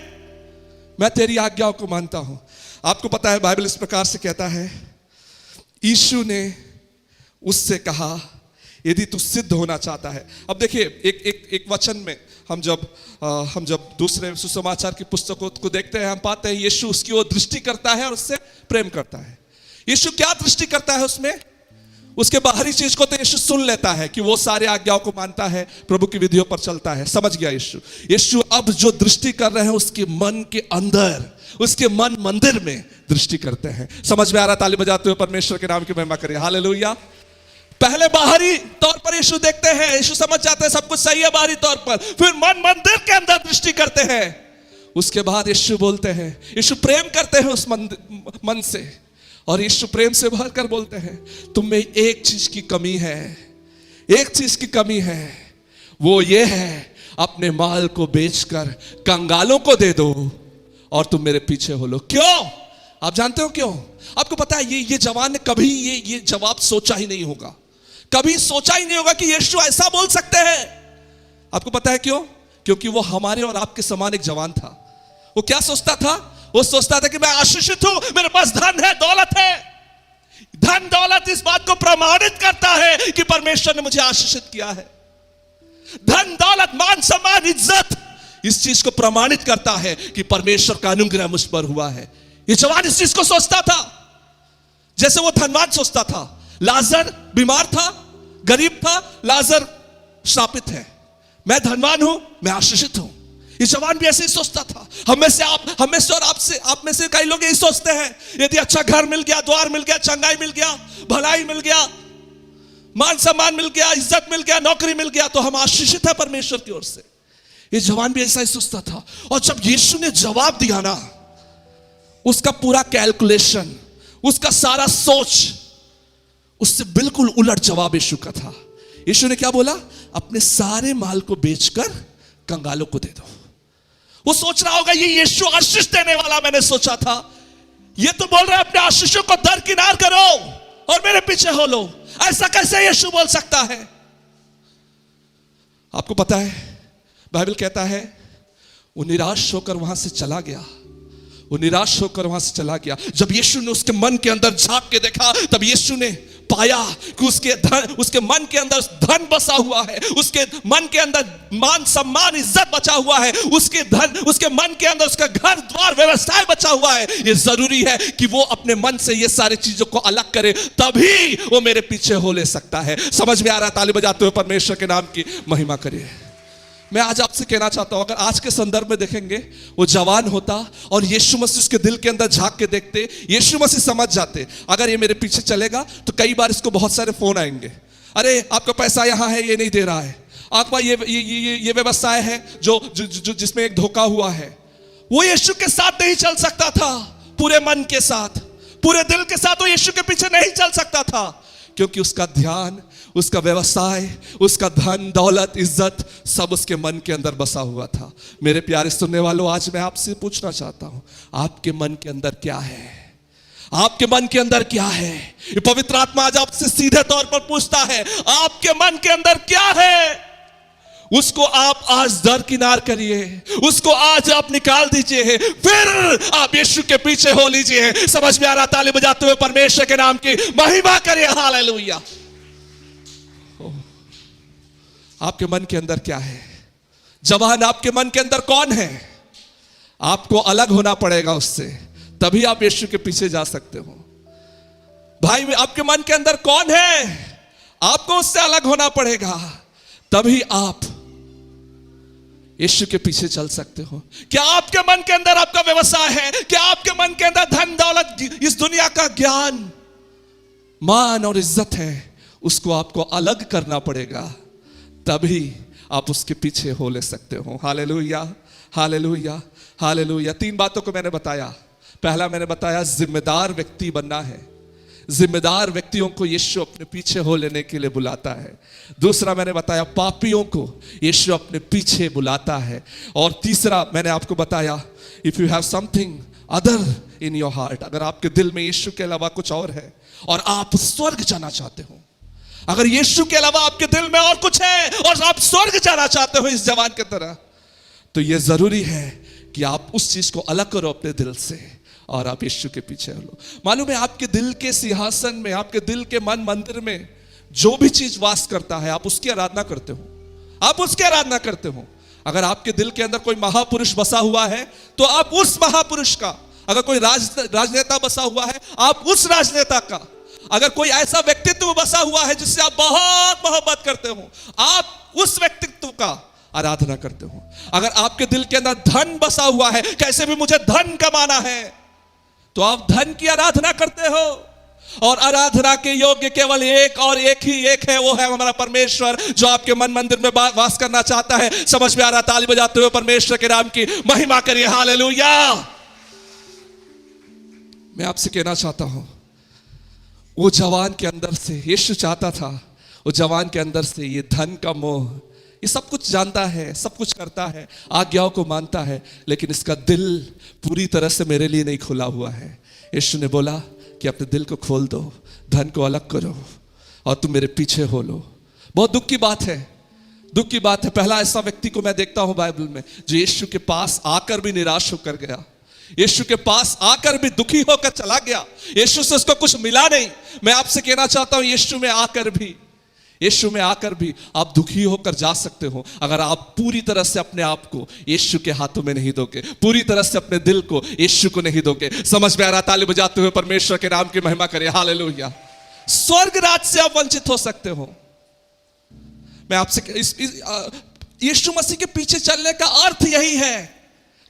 मैं तेरी आज्ञाओं को मानता हूं। आपको पता है बाइबल इस प्रकार से कहता है, यीशु ने उससे कहा, यदि तू सिद्ध होना चाहता है। अब देखिए एक वचन में हम जब दूसरे सुसमाचार की पुस्तकों को देखते हैं, हम पाते हैं यीशु उसकी ओर दृष्टि करता है और उससे प्रेम करता है। यीशु क्या दृष्टि करता है उसमें? उसके बाहरी चीज को तो यीशु सुन लेता है कि वो सारे आज्ञाओं को मानता है, प्रभु की विधियों पर चलता है, समझ गया यीशु अब जो दृष्टि कर रहे हैं उसके मन के अंदर, उसके मन मंदिर में दृष्टि करते हैं। समझ में आ रहा? ताली बजाते हुए परमेश्वर के नाम की महिमा करिए, हालेलुया। पहले बाहरी तौर पर यीशु देखते हैं, यीशु समझ जाते हैं सब कुछ सही है बाहरी तौर पर, फिर मन मंदिर के अंदर दृष्टि करते हैं। उसके बाद यीशु बोलते हैं, यीशु प्रेम करते हैं उस मन से, और यीशु प्रेम से भरकर बोलते हैं, तुम में एक चीज की कमी है, एक चीज की कमी है, वो ये है अपने माल को बेचकर कंगालों को दे दो और तुम मेरे पीछे हो लो। क्यों? आप जानते हो क्यों? आपको पता है ये जवान ने कभी ये जवाब सोचा ही नहीं होगा, कभी सोचा ही नहीं होगा कि यीशु ऐसा बोल सकते हैं। आपको पता है क्यों? क्योंकि वो हमारे और आपके समान एक जवान था। वो क्या सोचता था? वो सोचता था कि मैं आशीषित हूं, मेरे पास धन है, दौलत है। धन दौलत इस बात को प्रमाणित करता है कि परमेश्वर ने मुझे आशीषित किया है। धन दौलत, मान सम्मान, इज्जत, इस चीज को प्रमाणित करता है कि परमेश्वर का अनुग्रह मुझ पर हुआ है। ये जवान इस चीज को सोचता था जैसे वो धनवान सोचता था। लाजर बीमार था, गरीब था, लाजर श्रापित है। मैं धनवान हूं, मैं आशीषित हूं। ये जवान भी ऐसे ही सोचता था। हम में से और आप में से कई लोग यही सोचते हैं, यदि अच्छा घर मिल गया, द्वार मिल गया, चंगाई मिल गया, भलाई मिल गया, मान सम्मान मिल गया, इज्जत मिल गया, नौकरी मिल गया, तो हम आशीषित है परमेश्वर की ओर से। ये जवान भी ऐसा ही सोचता था। और जब यीशु ने जवाब दिया ना, उसका पूरा कैलकुलेशन, उसका सारा सोच उससे बिल्कुल उलट जवाब यीशु का था। यीशु ने क्या बोला? अपने सारे माल को बेचकर कंगालों को दे दो। वो सोच रहा होगा ये यीशु आशीष देने वाला मैंने सोचा था, ये तो बोल रहा है अपने आशीषों को दरकिनार करो और मेरे पीछे हो लो। ऐसा कैसे यीशु बोल सकता है? आपको पता है बाइबल कहता है वो निराश होकर वहां से चला गया। वो निराश होकर वहां से चला गया। जब यीशु ने उसके मन के अंदर झांक के देखा, तब यीशु ने पाया कि उसके मन के अंदर धन बसा हुआ है, उसके मन के अंदर मान सम्मान इज्जत बचा हुआ है, उसके मन के अंदर उसका घर द्वार व्यवसाय बचा हुआ है। ये जरूरी है कि वो अपने मन से ये सारी चीजों को अलग करे, तभी वो मेरे पीछे हो ले सकता है। समझ में आ रहा है? ताली बजाते हुए परमेश्वर के नाम की महिमा करिए। मैं आज आपसे कहना चाहता हूं, अगर आज के संदर्भ में देखेंगे, वो जवान होता और यीशु मसीह उसके दिल के अंदर झांक के देखते, यीशु मसीह समझ जाते अगर ये मेरे पीछे चलेगा तो कई बार इसको बहुत सारे फोन आएंगे। अरे आपका पैसा यहां है, ये नहीं दे रहा है, आपका ये व्यवसाय है जो जिसमें एक धोखा हुआ है। वो यीशु के साथ नहीं चल सकता था, पूरे मन के साथ, पूरे दिल के साथ वो यीशु के पीछे नहीं चल सकता था, क्योंकि उसका ध्यान, उसका व्यवसाय, उसका धन दौलत इज्जत सब उसके मन के अंदर बसा हुआ था। मेरे प्यारे सुनने वालों, आज मैं आपसे पूछना चाहता हूं, आपके मन के अंदर क्या है? आपके मन के अंदर क्या है? ये पवित्र आत्मा आज आपसे सीधे तौर पर पूछता है, आपके मन के अंदर क्या है? उसको आप आज दरकिनार करिए, उसको आज आप निकाल दीजिए, फिर आप यीशु के पीछे हो लीजिए। समझ में आ रहा? ताली बजाते हुए परमेश्वर के नाम की महिमा करिए। हालेलुया। आपके मन के अंदर क्या है? जवान, आपके मन के अंदर कौन है? आपको अलग होना पड़ेगा उससे, तभी आप यीशु के पीछे जा सकते हो। भाई, आपके मन के अंदर कौन है? आपको उससे अलग होना पड़ेगा, तभी आप यीशु के पीछे चल सकते हो। क्या आपके मन के अंदर आपका व्यवसाय है? क्या आपके मन के अंदर धन दौलत, इस दुनिया का ज्ञान, मान और इज्जत है? उसको आपको अलग करना पड़ेगा, तभी आप उसके पीछे हो ले सकते हो। Hallelujah, hallelujah, hallelujah. 3 बातों को मैंने बताया। पहला मैंने बताया जिम्मेदार व्यक्ति बनना है। जिम्मेदार व्यक्तियों को यीशु अपने पीछे हो लेने के लिए बुलाता है। दूसरा मैंने बताया पापियों को यीशु अपने पीछे बुलाता है। और तीसरा मैंने आपको बताया, if you have something other in your heart, अगर आपके दिल में यीशु के अलावा कुछ और है और आप स्वर्ग जाना चाहते हो, अगर यीशु के अलावा आपके दिल में और कुछ है और आप स्वर्ग जाना चाहते हो इस जवान की तरह, तो यह जरूरी है कि आप उस चीज को अलग करो अपने दिल से और आप यीशु के पीछे हो। मालूम है, आपके दिल के सिंहासन में, आपके दिल के मन मंदिर में जो भी चीज वास करता है, आप उसकी आराधना करते हो, आप उसकी आराधना करते हो। अगर आपके दिल के अंदर कोई महापुरुष बसा हुआ है, तो आप उस महापुरुष का, अगर कोई राजनेता बसा हुआ है, आप उस राजनेता का, अगर कोई ऐसा व्यक्तित्व बसा हुआ है जिससे आप बहुत मोहब्बत करते हो, आप उस व्यक्तित्व का आराधना करते हो। अगर आपके दिल के अंदर धन बसा हुआ है, कैसे भी मुझे धन कमाना है, तो आप धन की आराधना करते हो। और आराधना के योग्य केवल एक और एक ही एक है, वो है हमारा परमेश्वर, जो आपके मन मंदिर में वास करना चाहता है। समझ में आ रहा? ताली बजाते हुए परमेश्वर के नाम की महिमा करिए। हालेलुया। मैं आपसे कहना चाहता हूं, वो जवान के अंदर से यीशु चाहता था, वो जवान के अंदर से ये धन का मोह, ये सब कुछ जानता है, सब कुछ करता है, आज्ञाओं को मानता है, लेकिन इसका दिल पूरी तरह से मेरे लिए नहीं खुला हुआ है। यीशु ने बोला कि अपने दिल को खोल दो, धन को अलग करो और तुम मेरे पीछे हो लो। बहुत दुख की बात है, दुख की बात है। पहला ऐसा व्यक्ति को मैं देखता हूं बाइबल में जो यीशु के पास आकर भी निराश होकर गया, यीशु के पास आकर भी दुखी होकर चला गया। यीशु से उसको कुछ मिला नहीं। मैं आपसे कहना चाहता हूं, यीशु में आकर भी यीशु में आकर भी आप दुखी होकर जा सकते हो अगर आप पूरी तरह से अपने आप को यीशु के हाथों में नहीं दोगे, पूरी तरह से अपने दिल को यीशु को नहीं दोगे। समझ में आ रहा? ताली बजाते हुए परमेश्वर के नाम की महिमा करें। हालेलुया। स्वर्ग राज से आप वंचित हो सकते हो। मैं आपसे यीशु मसीह के पीछे चलने का अर्थ यही है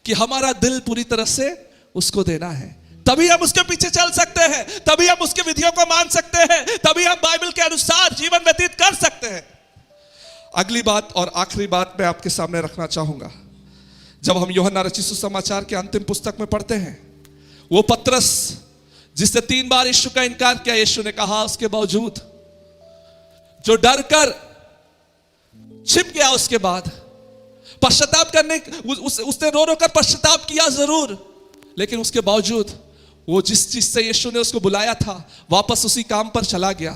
कि हमारा दिल पूरी तरह से उसको देना है, तभी हम उसके पीछे चल सकते हैं, तभी हम उसके विधियों को मान सकते हैं, तभी हम बाइबल के अनुसार जीवन व्यतीत कर सकते हैं। अगली बात और आखिरी बात मैं आपके सामने रखना चाहूंगा। जब हम यूहन्ना रचित सुसमाचार के अंतिम पुस्तक में पढ़ते हैं, वो पतरस जिसने 3 बार यीशु का इनकार किया, यीशु ने कहा उसके बावजूद, जो डर कर छिप गया, उसके बाद पश्चाताप करने उसने रो रो कर पश्चाताप किया जरूर, लेकिन उसके बावजूद वो जिस चीज से यीशु ने उसको बुलाया था वापस उसी काम पर चला गया।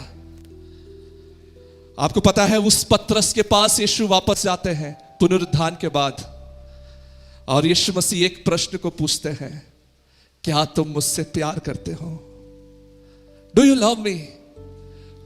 आपको पता है उस पतरस के पास यीशु वापस जाते हैं पुनरुत्थान के बाद, और यीशु मसीह एक प्रश्न को पूछते हैं, क्या तुम मुझसे प्यार करते हो? Do you love me?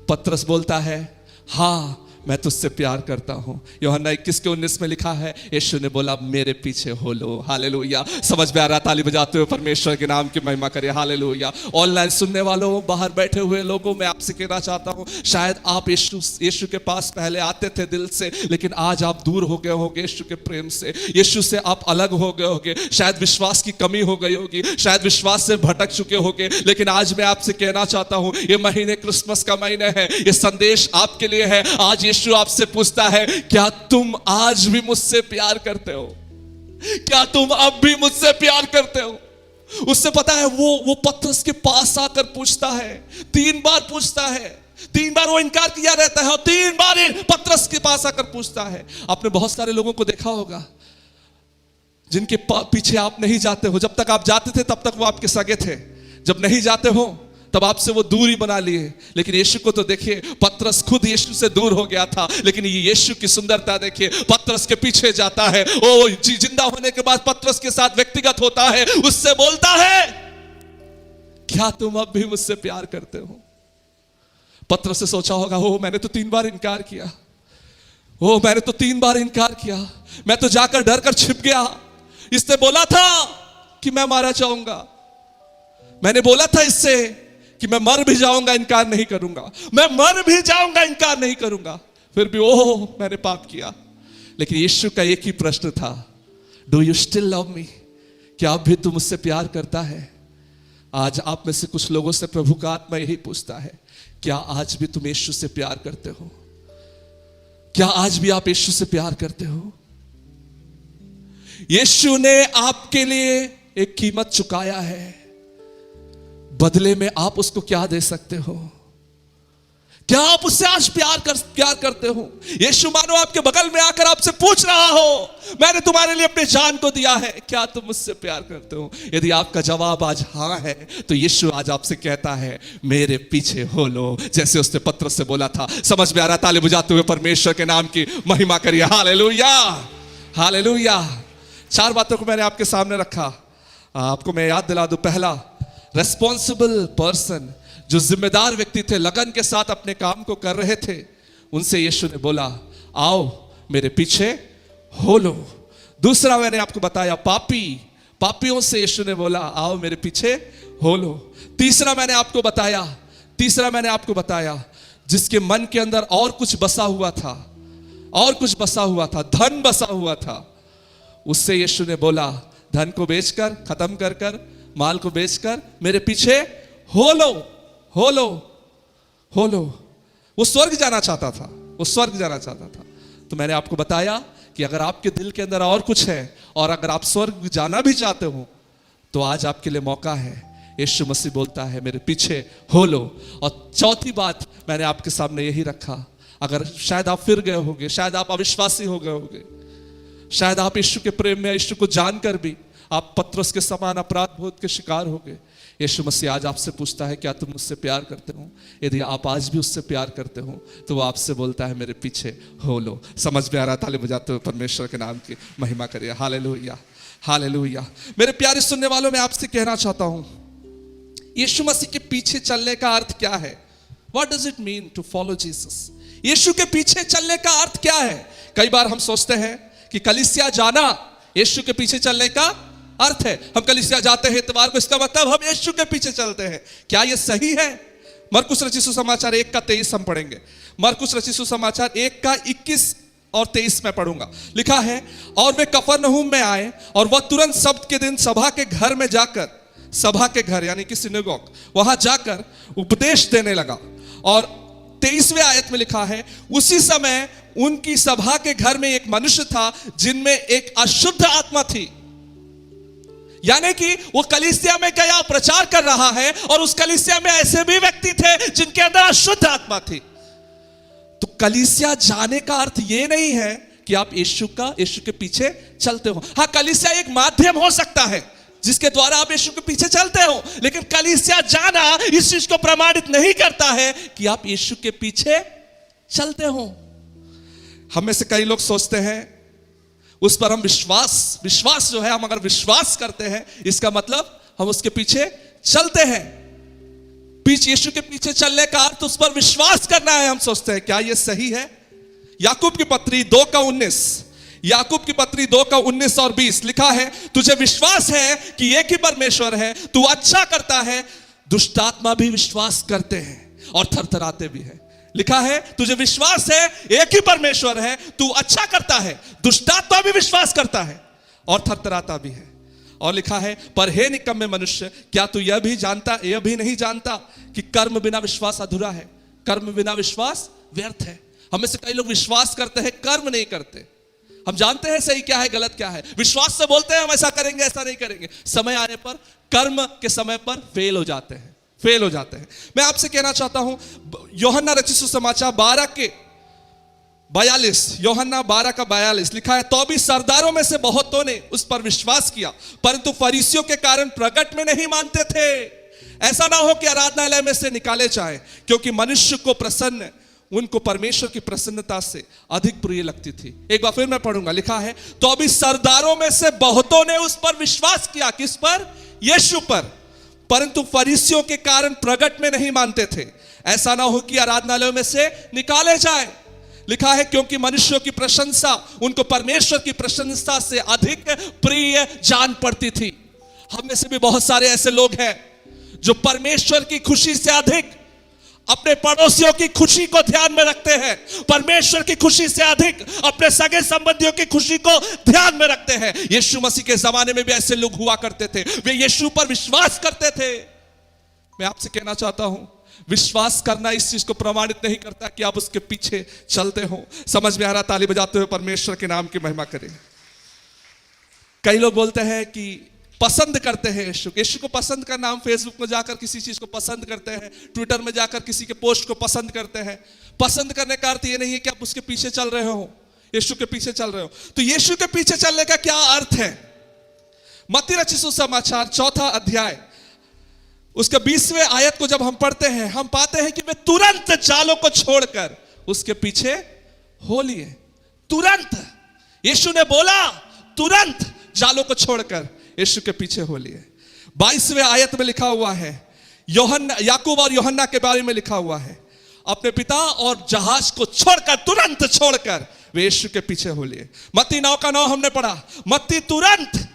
पतरस बोलता है, हाँ मैं तुझसे प्यार करता हूं। यूहन्ना 21:19 में लिखा है, यीशु ने बोला मेरे पीछे हो लो। हालेलुया। समझ में आ रहा? ताली बजाते हुए परमेश्वर के नाम की महिमा करें। हालेलुया। ऑनलाइन सुनने वालों, बाहर बैठे हुए लोगों, मैं आपसे कहना चाहता हूं, शायद आप यीशु के पास पहले आते थे दिल से, लेकिन आज आप दूर हो गए होंगे यीशु के प्रेम से, यीशु से आप अलग हो गए होंगे, शायद विश्वास की कमी हो गई होगी, शायद विश्वास से भटक चुके होंगे। लेकिन आज मैं आपसे कहना चाहता हूं, ये महीने क्रिसमस का महीना है, ये संदेश आपके लिए है। आज यीशु आपसे पूछता है, क्या तुम आज भी मुझसे प्यार करते हो? क्या तुम अब भी मुझसे प्यार करते हो? उससे पता है वो पतरस के पास आकर पूछता है, 3 बार पूछता है, 3 बार वो इनकार किया रहता है और 3 बार पतरस के पास आकर पूछता है। आपने बहुत सारे लोगों को देखा होगा जिनके पीछे आप नहीं जाते हो। जब तक आप जाते थे तब तक वो आपके सगे थे, जब नहीं जाते हो तब आपसे वो दूरी बना लिए। लेकिन यीशु को तो देखिए, पतरस खुद यीशु से दूर हो गया था, लेकिन ये यीशु की सुंदरता देखिए, पतरस के पीछे जाता है। ओ जिंदा होने के बाद पतरस के साथ व्यक्तिगत होता है, उससे बोलता है, क्या तुम अब भी मुझसे प्यार करते हो? पतरस से सोचा होगा, ओ मैंने तो 3 बार इनकार किया, ओ मैंने तो 3 बार इनकार किया, मैं तो जाकर डर कर छिप गया। इसने बोला था कि मैं मारा जाऊंगा, मैंने बोला था इससे कि मैं मर भी जाऊंगा इनकार नहीं करूंगा, मैं मर भी जाऊंगा इनकार नहीं करूंगा, फिर भी ओह मैंने पाप किया। लेकिन यीशु का एक ही प्रश्न था, do you still love me? क्या अब भी तू मुझसे प्यार करता है? आज आप में से कुछ लोगों से प्रभु का आत्मा यही पूछता है, क्या आज भी तुम यीशु से प्यार करते हो? क्या आज भी आप यीशु से प्यार करते हो? यीशु ने आपके लिए एक कीमत चुकाया है, बदले में आप उसको क्या दे सकते हो? क्या आप उससे आज प्यार करते हो? यीशु मानो आपके बगल में आकर आपसे पूछ रहा हो, मैंने तुम्हारे लिए अपने जान को दिया है, क्या तुम मुझसे प्यार करते हो? यदि आपका जवाब आज हां है, तो यीशु आज आपसे कहता है, मेरे पीछे हो लो, जैसे उसने पतरस से बोला था। समझ में आ रहा? ताली बजाते हुए परमेश्वर के नाम की महिमा करिए। Hallelujah, hallelujah. 4 बातों को मैंने आपके सामने रखा, आपको मैं याद दिला दूं। पहला, रेस्पॉन्सिबल पर्सन, जो जिम्मेदार व्यक्ति थे, लगन के साथ अपने काम को कर रहे थे, उनसे यीशु ने बोला, आओ मेरे पीछे हो लो। दूसरा मैंने आपको बताया, पापियों से यीशु ने बोला, आओ मेरे पीछे हो लो। तीसरा मैंने आपको बताया, जिसके मन के अंदर और कुछ बसा हुआ था, धन बसा हुआ था, उससे यीशु ने बोला, धन को बेचकर, खत्म कर माल को बेचकर मेरे पीछे हो लो। वो स्वर्ग जाना चाहता था। तो मैंने आपको बताया कि अगर आपके दिल के अंदर और कुछ है, और अगर आप स्वर्ग जाना भी चाहते हो, तो आज आपके लिए मौका है। यीशु मसीह बोलता है, मेरे पीछे हो लो। और चौथी बात मैंने आपके सामने यही रखा, अगर शायद आप फिर गए होंगे, शायद आप अविश्वासी हो गए होंगे, शायद आप यीशु के प्रेम में, यीशु को जानकर भी आप पतरस के समान अपराध बोध के शिकार हो गए। यीशु मसीह आज आपसे पूछता है, क्या तुम मुझसे प्यार करते हो? यदि आप आज भी उससे प्यार करते हो, तो वो आपसे बोलता है, मेरे पीछे हो लो। समझ में आ रहा? ताली बजाते हुए परमेश्वर के नाम की महिमा करिए। Hallelujah, hallelujah. मेरे प्यारे सुनने वालों, मैं आपसे कहना चाहता हूं, यीशु मसीह के पीछे चलने का अर्थ क्या है? What does it mean to follow Jesus? यीशु के पीछे चलने का अर्थ क्या है? कई बार हम सोचते हैं कि कलीसिया जाना यीशु के पीछे चलने का अर्थ है। हम कलीसिया जाते हैं इतवार को, इसका मतलब हम यीशु के पीछे चलते हैं। क्या यह सही है? मरकुस रचित सुसमाचार 1 का 23 हम पढ़ेंगे। मरकुस रचित सुसमाचार 1 का 21 और 23 में पढ़ूंगा। लिखा है, और वे कफरनहूम में आए और वह तुरंत सब्त के दिन सभा के घर में जाकर, सभा के घर यानी कि सिनेगोग, वहां जाकर उपदेश देने लगा। और 23वें आयत में लिखा है, उसी समय उनकी सभा के घर में एक मनुष्य था जिनमें एक अशुद्ध आत्मा थी। यानी कि वो कलीसिया में गया, प्रचार कर रहा है, और उस कलीसिया में ऐसे भी व्यक्ति थे जिनके अंदर अशुद्ध आत्मा थी। तो कलीसिया जाने का अर्थ ये नहीं है कि आप यीशु के पीछे चलते हो। हाँ, कलीसिया एक माध्यम हो सकता है जिसके द्वारा आप यीशु के पीछे चलते हो, लेकिन कलीसिया जाना इस चीज को प्रमाणित नहीं करता है कि आप यीशु के पीछे चलते हो। हम में से कई लोग सोचते हैं उस पर हम विश्वास जो है, हम अगर विश्वास करते हैं इसका मतलब हम उसके पीछे चलते हैं। यीशु के पीछे चलने का अर्थ उस पर विश्वास करना है। हम सोचते हैं, क्या यह सही है? याकूब की पत्री 2 का 19, याकूब की पत्री 2 का 19 और 20 लिखा है, तुझे विश्वास है कि एक ही परमेश्वर है, तू अच्छा करता है, दुष्टात्मा भी विश्वास करते हैं और थरथराते भी है। लिखा है, तुझे विश्वास है एक ही परमेश्वर है, तू अच्छा करता है, दुष्टात्मा भी विश्वास करता है और थरथराता भी है। और लिखा है, पर हे निकम्मे मनुष्य, क्या तू यह भी नहीं जानता कि कर्म बिना विश्वास अधूरा है, कर्म बिना विश्वास व्यर्थ है। हमें से कई लोग विश्वास करते हैं, कर्म नहीं करते। हम जानते हैं सही क्या है, गलत क्या है, विश्वास से बोलते हैं हम ऐसा करेंगे, ऐसा नहीं करेंगे, समय आने पर, कर्म के समय पर फेल हो जाते हैं। मैं आपसे कहना चाहता हूं, यूहन्ना रचित सुसमाचार 12 के 42, यूहन्ना 12 का 42 लिखा है, तो भी सरदारों में से बहुतों ने उस पर विश्वास किया, परंतु फरीसियों के कारण प्रकट में नहीं मानते थे। ऐसा ना हो कि आराधनालय में से निकाले जाए, क्योंकि मनुष्य को उनको परमेश्वर की प्रसन्नता से अधिक प्रिय लगती थी। एक बार फिर मैं पढ़ूंगा। लिखा है, तो अभी सरदारों में से बहुतों ने उस पर विश्वास किया। किस पर? यीशु पर, परंतु फरीसियों के कारण प्रकट में नहीं मानते थे, ऐसा ना हो कि आराधनालयों में से निकाले जाए। लिखा है, क्योंकि मनुष्यों की प्रशंसा उनको परमेश्वर की प्रशंसा से अधिक प्रिय जान पड़ती थी। हम में से भी बहुत सारे ऐसे लोग हैं जो परमेश्वर की खुशी से अधिक अपने पड़ोसियों की खुशी को ध्यान में रखते हैं, परमेश्वर की खुशी से अधिक अपने सगे संबंधियों की खुशी को ध्यान में रखते हैं। यीशु मसीह के जमाने में भी ऐसे लोग हुआ करते थे, वे यीशु पर विश्वास करते थे। मैं आपसे कहना चाहता हूं, विश्वास करना इस चीज को प्रमाणित नहीं करता कि आप उसके पीछे चलते हो। समझ में आ रहा? ताली बजाते हुए परमेश्वर के नाम की महिमा करें। कई लोग बोलते हैं कि पसंद करते हैं यीशु को पसंद करना। हम फेसबुक में जाकर किसी चीज को पसंद करते हैं, ट्विटर में जाकर किसी के पोस्ट को पसंद करते हैं। पसंद करने का अर्थ ये नहीं है कि आप उसके पीछे चल रहे हो, यीशु के पीछे चल रहे हो। तो यीशु के पीछे चलने का क्या अर्थ है? मत्ती रचित सुसमाचार 4 अध्याय उसके 20वें आयत को जब हम पढ़ते हैं, हम पाते हैं कि वे तुरंत जालों को छोड़कर उसके पीछे हो लिए। तुरंत यीशु ने बोला, तुरंत जालों को छोड़कर यीशु के पीछे हो लिए। 22वें आयत में लिखा हुआ है, याकूब और यूहन्ना के बारे में लिखा हुआ है, अपने पिता और जहाज को छोड़कर, तुरंत छोड़कर वे यीशु के पीछे हो लिए। मत्ती 9 का 9 हमने पढ़ा, मत्ती तुरंत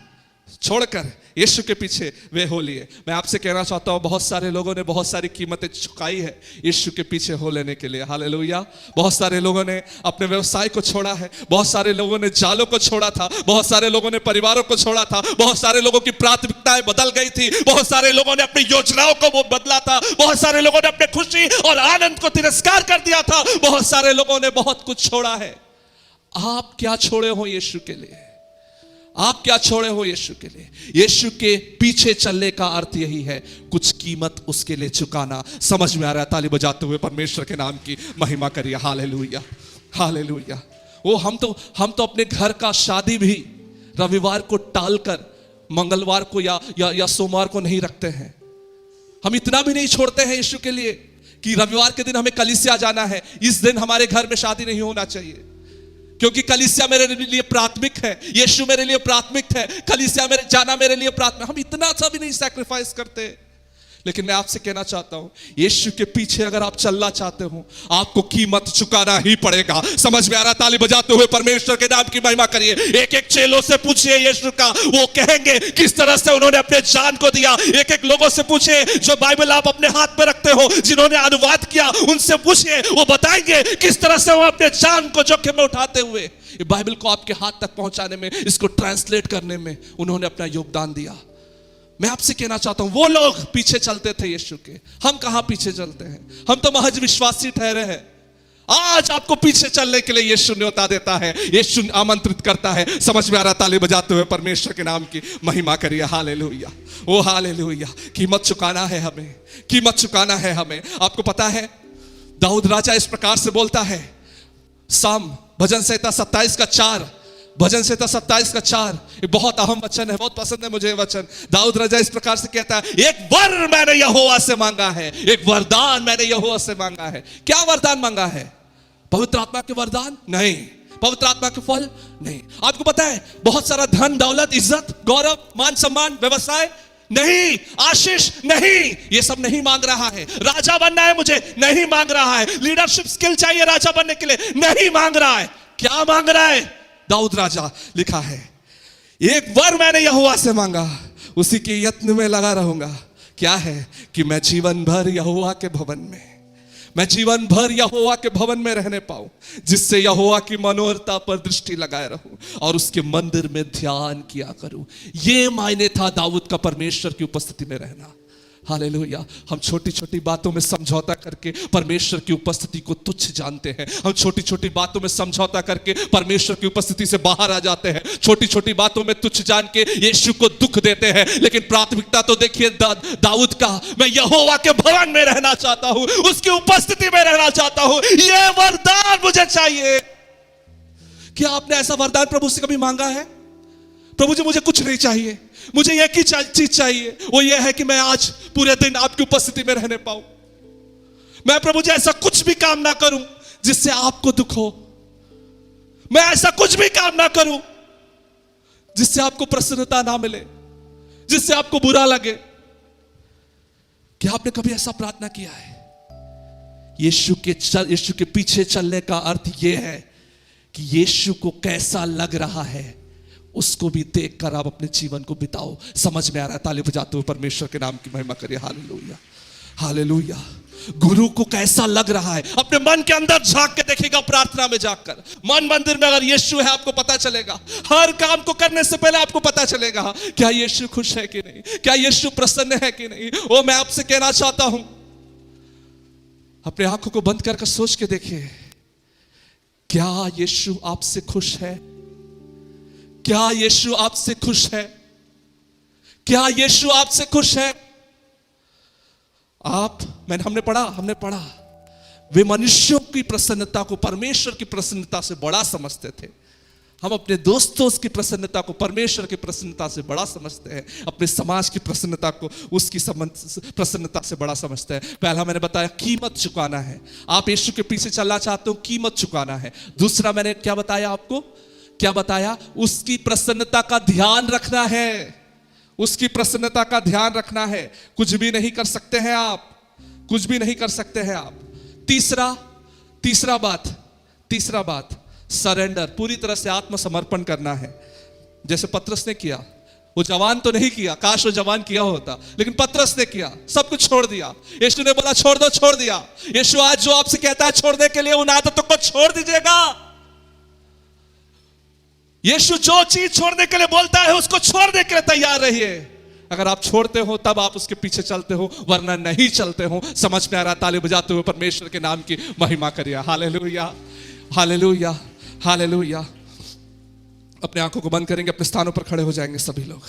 छोड़कर यीशु के पीछे वे हो लिए। मैं आपसे कहना चाहता हूं, बहुत सारे लोगों ने बहुत सारी कीमतें चुकाई है यीशु के पीछे हो लेने के लिए। हालेलुया। बहुत सारे लोगों ने अपने व्यवसाय को छोड़ा है, बहुत सारे लोगों ने जालों को छोड़ा था, बहुत सारे लोगों ने परिवारों को छोड़ा था, बहुत सारे लोगों की प्राथमिकताएं बदल गई थी, बहुत सारे लोगों ने अपनी योजनाओं को वो बदला था, बहुत सारे लोगों ने अपने खुशी और आनंद को तिरस्कार कर दिया था, बहुत सारे लोगों ने बहुत कुछ छोड़ा है। आप क्या छोड़े हो यीशु के लिए? आप क्या छोड़े हो यीशु के लिए? यीशु के पीछे चलने का अर्थ यही है, कुछ कीमत उसके लिए चुकाना। समझ में आ रहा है? ताली बजाते हुए परमेश्वर के नाम की महिमा करिए। Hallelujah, hallelujah. वो हम तो अपने घर का शादी भी रविवार को टालकर मंगलवार को या सोमवार को नहीं रखते हैं। हम इतना भी नहीं छोड़ते हैं यीशु के लिए कि रविवार के दिन हमें कलीसिया जाना है, इस दिन हमारे घर में शादी नहीं होना चाहिए, क्योंकि कलीसिया मेरे लिए प्राथमिक है, यीशु मेरे लिए प्राथमिक है, कलीसिया जाना मेरे लिए प्राथमिक। हम इतना सा भी नहीं सैक्रिफाइस करते। लेकिन मैं आपसे कहना चाहता हूं, यीशु के पीछे अगर आप चलना चाहते हो, आपको कीमत चुकाना ही पड़ेगा। समझ में आ रहा? ताली बजाते हुए परमेश्वर के नाम की महिमा करिए। एक एक चेलों से पूछिए यीशु का, वो कहेंगे किस तरह से उन्होंने अपने जान को दिया। एक एक लोगों से पूछिए जो बाइबल आप अपने हाथ में रखते हो, जिन्होंने अनुवाद किया, उनसे पूछिए, वो बताएंगे किस तरह से वो अपने जान को जोखिम में उठाते हुए ये बाइबल को आपके हाथ तक पहुंचाने में, इसको ट्रांसलेट करने में उन्होंने अपना योगदान दिया। मैं आपसे कहना चाहता हूं, वो लोग पीछे चलते थे यीशु के, हम कहां पीछे चलते हैं? हम तो महज विश्वासी ठहरे हैं। आज आपको पीछे चलने के लिए यीशु न्योता देता है, यीशु आमंत्रित करता है। समझ में आ रहा? ताली बजाते हुए परमेश्वर के नाम की महिमा करिए। हालेलुया, ओ हालेलुया। कीमत चुकाना है हमें, कीमत चुकाना है हमें। आपको पता है दाऊद राजा इस प्रकार से बोलता है, साम भजन संहिता 27 का 4, भजन संहिता 27 का 4, एक बहुत अहम वचन है, बहुत पसंद है मुझे वचन। दाऊद राजा इस प्रकार से कहता है, एक वर मैंने यहोवा से मांगा है, एक वरदान मैंने यहोवा से मांगा है। क्या वरदान मांगा है? पवित्र आत्मा के वरदान? नहीं। पवित्र आत्मा के फल? नहीं। आपको पता है बहुत सारा धन दौलत, इज्जत, गौरव, मान सम्मान, व्यवसाय? नहीं। आशीष? नहीं। ये सब नहीं मांग रहा है। राजा बनना है मुझे? नहीं मांग रहा है। लीडरशिप स्किल चाहिए राजा बनने के लिए? नहीं मांग रहा है। क्या मांग रहा है? दाऊद राजा लिखा है, एक वर मैंने यहोवा से मांगा, उसी के यत्न में लगा रहूंगा। क्या है? कि मैं जीवन भर यहोवा के भवन में, मैं जीवन भर यहोवा के भवन में रहने पाऊं, जिससे यहोवा की मनोहरता पर दृष्टि लगाए रहूं और उसके मंदिर में ध्यान किया करूं। यह मायने था दाऊद का परमेश्वर की उपस्थिति में रहना। हालेलुया। हम छोटी छोटी बातों में समझौता करके परमेश्वर की उपस्थिति को तुच्छ जानते हैं। हम छोटी छोटी बातों में समझौता करके परमेश्वर की उपस्थिति से बाहर आ जाते हैं। छोटी छोटी बातों में तुच्छ जान के यीशु को दुख देते हैं। लेकिन प्राथमिकता तो देखिए दाऊद का, मैं यहोवा के भवन में रहना चाहता हूं, उसकी उपस्थिति में रहना चाहता हूं, यह वरदान मुझे चाहिए। क्या आपने ऐसा वरदान प्रभु से कभी मांगा है? प्रभु जी मुझे कुछ नहीं चाहिए, मुझे एक ही चीज चाहिए, वो ये है कि मैं आज पूरे दिन आपकी उपस्थिति में रहने पाऊं। मैं प्रभु जी ऐसा कुछ भी काम ना करूं जिससे आपको दुख हो, मैं ऐसा कुछ भी काम ना करूं जिससे आपको प्रसन्नता ना मिले, जिससे आपको बुरा लगे। क्या आपने कभी ऐसा प्रार्थना किया है? यीशु के पीछे चलने का अर्थ यह है कि यीशु को कैसा लग रहा है उसको भी देखकर आप अपने जीवन को बिताओ। समझ में आ रहा है? ताली बजाते हुए परमेश्वर के नाम की महिमा करिए। Hallelujah, hallelujah. गुरु को कैसा लग रहा है, अपने मन के अंदर झांक के देखिएगा। प्रार्थना में जाकर मन मंदिर में अगर यीशु है, आपको पता चलेगा। हर काम को करने से पहले आपको पता चलेगा क्या यीशु खुश है कि नहीं, क्या यीशु प्रसन्न है कि नहीं। वो मैं आपसे कहना चाहता हूं, अपने आंखों को बंद करके सोच के देखिए, क्या यीशु आपसे खुश है? क्या यीशु आपसे खुश है? क्या यीशु आपसे खुश है? हमने पढ़ा वे मनुष्यों की प्रसन्नता को परमेश्वर की प्रसन्नता से बड़ा समझते थे। हम अपने दोस्तों की प्रसन्नता को परमेश्वर की प्रसन्नता से बड़ा समझते हैं, अपने समाज की प्रसन्नता को उसकी प्रसन्नता से बड़ा समझते हैं। पहला मैंने बताया कीमत चुकाना है। आप यीशु के पीछे चलना चाहते हो, कीमत चुकाना है। दूसरा मैंने क्या बताया आपको? क्या बताया? उसकी प्रसन्नता का ध्यान रखना है। उसकी प्रसन्नता का ध्यान रखना है। कुछ भी नहीं कर सकते हैं आप, कुछ भी नहीं कर सकते हैं आप। तीसरा बात सरेंडर, पूरी तरह से आत्मसमर्पण करना है। जैसे पतरस ने किया। वो जवान तो नहीं किया, काश वो जवान किया होता, लेकिन पतरस ने किया, सब कुछ छोड़ दिया। यीशु ने बोला छोड़ दो, छोड़ दिया। यीशु आज जो आपसे कहता है छोड़ने के लिए, उन आदतों को छोड़ दीजिएगा। यीशु जो चीज छोड़ने के लिए बोलता है उसको छोड़ने के लिए तैयार रहिए। अगर आप छोड़ते हो तब आप उसके पीछे चलते हो, वरना नहीं चलते हो। समझ में आ रहा? ताली बजाते हुए परमेश्वर के नाम की महिमा करिए। Hallelujah, hallelujah, hallelujah. अपने आंखों को बंद करेंगे, अपने स्थानों पर खड़े हो जाएंगे सभी लोग।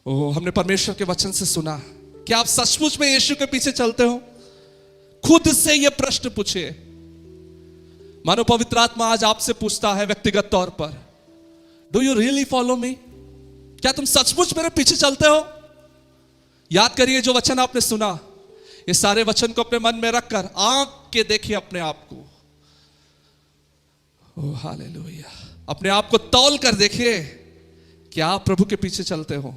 ओह, हमने परमेश्वर के वचन से सुना। क्या आप सचमुच में यीशु के पीछे चलते हो? खुद से यह प्रश्न पूछिए। मानो पवित्र आत्मा आज आपसे पूछता है व्यक्तिगत तौर पर, do you really follow me? क्या तुम सचमुच मेरे पीछे चलते हो? याद करिए जो वचन आपने सुना, ये सारे वचन को अपने मन में रखकर आंख के देखिए अपने आप को। Oh hallelujah. अपने आप को तौल कर देखिए, क्या आप प्रभु के पीछे चलते हो?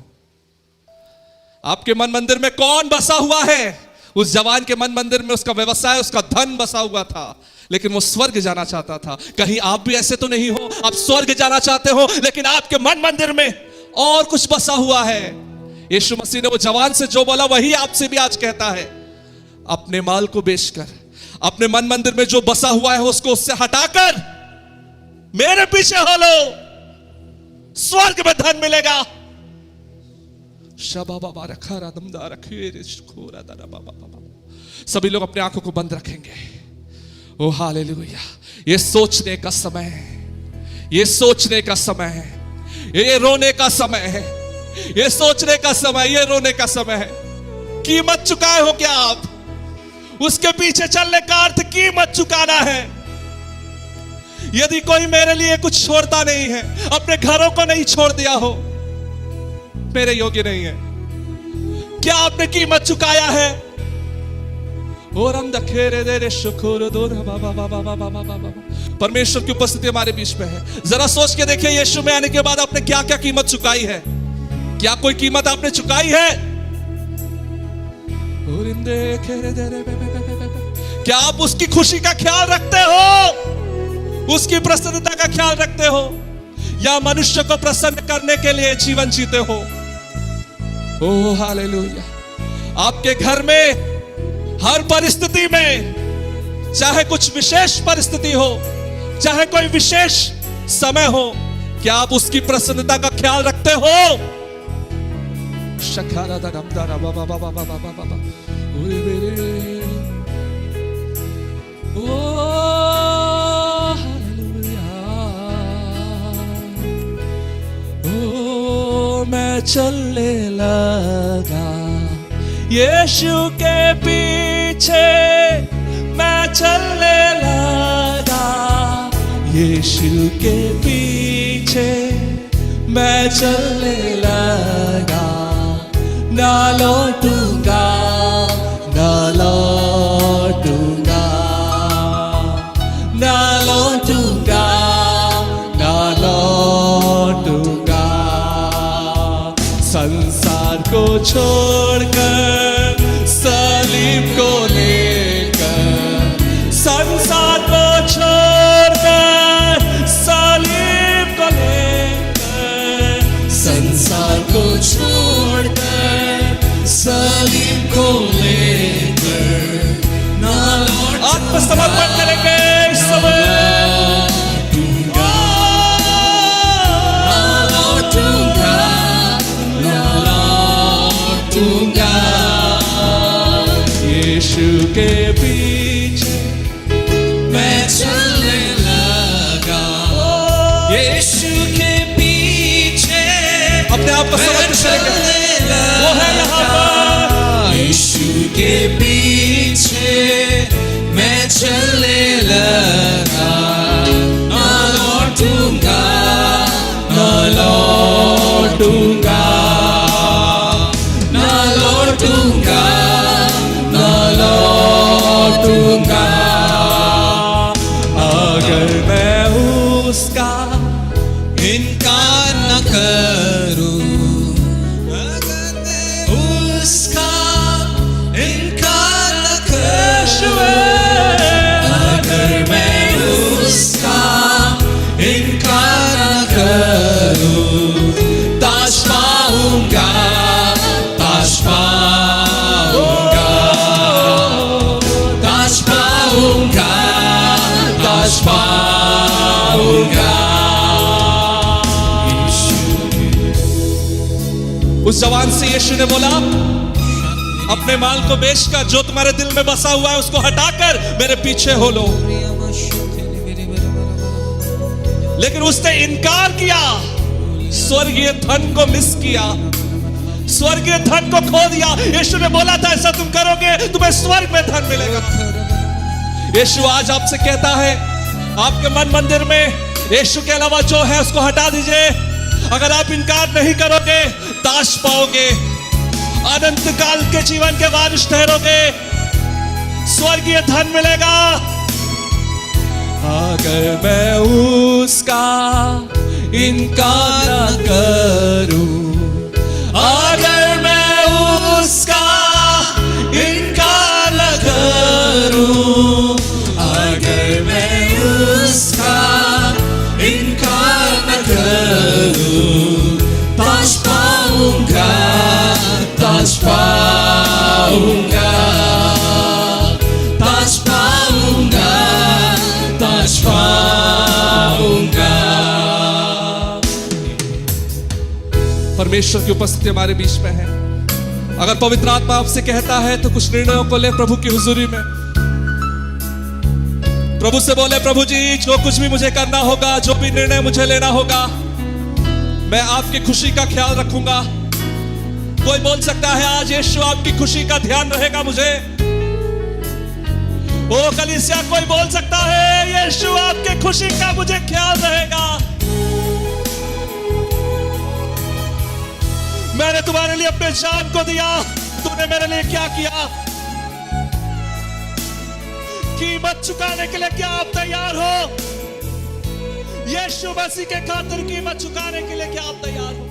आपके मन मंदिर में कौन बसा हुआ है? उस जवान के मन मंदिर में उसका व्यवसाय, उसका धन बसा हुआ था, लेकिन वो स्वर्ग जाना चाहता था। कहीं आप भी ऐसे तो नहीं हो? आप स्वर्ग जाना चाहते हो, लेकिन आपके मन मंदिर में और कुछ बसा हुआ है। यीशु मसीह ने वो जवान से जो बोला वही आपसे भी आज कहता है। अपने माल को बेचकर अपने मन मंदिर में जो बसा हुआ है उसको उससे हटाकर मेरे पीछे हो लो, स्वर्ग में धन मिलेगा। सभी लोग अपने आंखों को बंद रखेंगे। ओ हालेलुया। ये सोचने का समय है, ये सोचने का समय है, ये रोने का समय है, ये सोचने का समय, ये रोने का समय है। कीमत चुकाए हो क्या आप? उसके पीछे चलने का अर्थ कीमत चुकाना है। यदि कोई मेरे लिए कुछ छोड़ता नहीं है, अपने घरों को नहीं छोड़ दिया हो, मेरे योग्य नहीं है। क्या आपने कीमत चुकाया है? और हम दखेरे दे रे शुक्र दो परमेश्वर की उपस्थिति हमारे बीच में है। जरा सोच के देखिए, यीशु में आने के बाद आपने क्या क्या कीमत चुकाई है? क्या कोई कीमत आपने चुकाई है? क्या आप उसकी खुशी का ख्याल रखते हो? उसकी प्रसन्नता का ख्याल रखते हो? या मनुष्य को प्रसन्न करने के लिए जीवन जीते हो? Oh hallelujah. आपके घर में हर परिस्थिति में, चाहे कुछ विशेष परिस्थिति हो, चाहे कोई विशेष समय हो, क्या आप उसकी प्रसन्नता का ख्याल रखते हो? शखारा दा दमदारा बाबा बाबा बाबा बाबा ओए मेरे ओ हालेलुया। ओ मैं चलने लगा यीशु के पीछे, मैं चलने लगा यीशु के पीछे, मैं चलने लगा। ना लौटूंगा, ना लौटूंगा, ना लौटूंगा, ना लौटूंगा। संसार को छोड़कर, सलीब को लेकर, संसार को छोड़कर, सलीब को लेकर, संसार को छोड़कर, सलीब को लेकर, ना लौट आत्मसमर्पण करेंगे इस समय। यीशु के पीछे मैं चलने लगा, यीशु के पीछे अपने आप को समझ करेंगे, वो है यहाँ पर। यीशु के पीछे मैं चलने लगा, ना लौटूंगा, ना लौटूंगा, ना लौटूंगा, ना लौटूंगा। अगर मैं उसका इनकार न करूं, अगर मैं उसका इनकार न करूं, अगर मैं उसका इनकार न करूं, ताश पाऊंगा, ताश पाऊंगा, ताश पाऊंगा, ताश पाऊंगा। उस जवान से यीशु ने बोला, अपने माल को बेचकर जो तुम्हारे दिल में बसा हुआ है उसको हटाकर मेरे पीछे हो लो। लेकिन उसने इनकार किया, स्वर्गीय धन को मिस किया, स्वर्गीय धन को खो दिया। यीशु ने बोला था ऐसा तुम करोगे तुम्हें स्वर्ग में धन मिलेगा। यीशु आज आपसे कहता है, आपके मन मंदिर में यीशु के अलावा जो है उसको हटा दीजिए। अगर आप इनकार नहीं करोगे, दाश पाओगे, अनंत काल के जीवन के वारिस ठहरोगे, स्वर्गीय धन मिलेगा। अगर मैं उसका इनकार न करूं, अगर मैं परमेश्वर की उपस्थिति हमारे बीच में है। अगर पवित्र आत्मा आपसे कहता है तो कुछ निर्णयों को ले प्रभु की हुजूरी में। प्रभु से बोले, प्रभु जी जो कुछ भी मुझे करना होगा, जो भी निर्णय मुझे लेना होगा, मैं आपकी खुशी का ख्याल रखूंगा। कोई बोल सकता है आज यीशु आपकी खुशी का ध्यान रहेगा मुझे। ओ कलीसिया, कोई बोल सकता है यीशु आपके खुशी का मुझे ख्याल रहेगा। मैंने तुम्हारे लिए अपने जान को दिया, तूने मेरे लिए क्या किया? कीमत चुकाने के लिए क्या आप तैयार हो? यीशु मसीह के खातिर कीमत चुकाने के लिए क्या आप तैयार हो?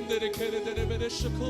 तेरे खेरे तेरे मेरे शुक्र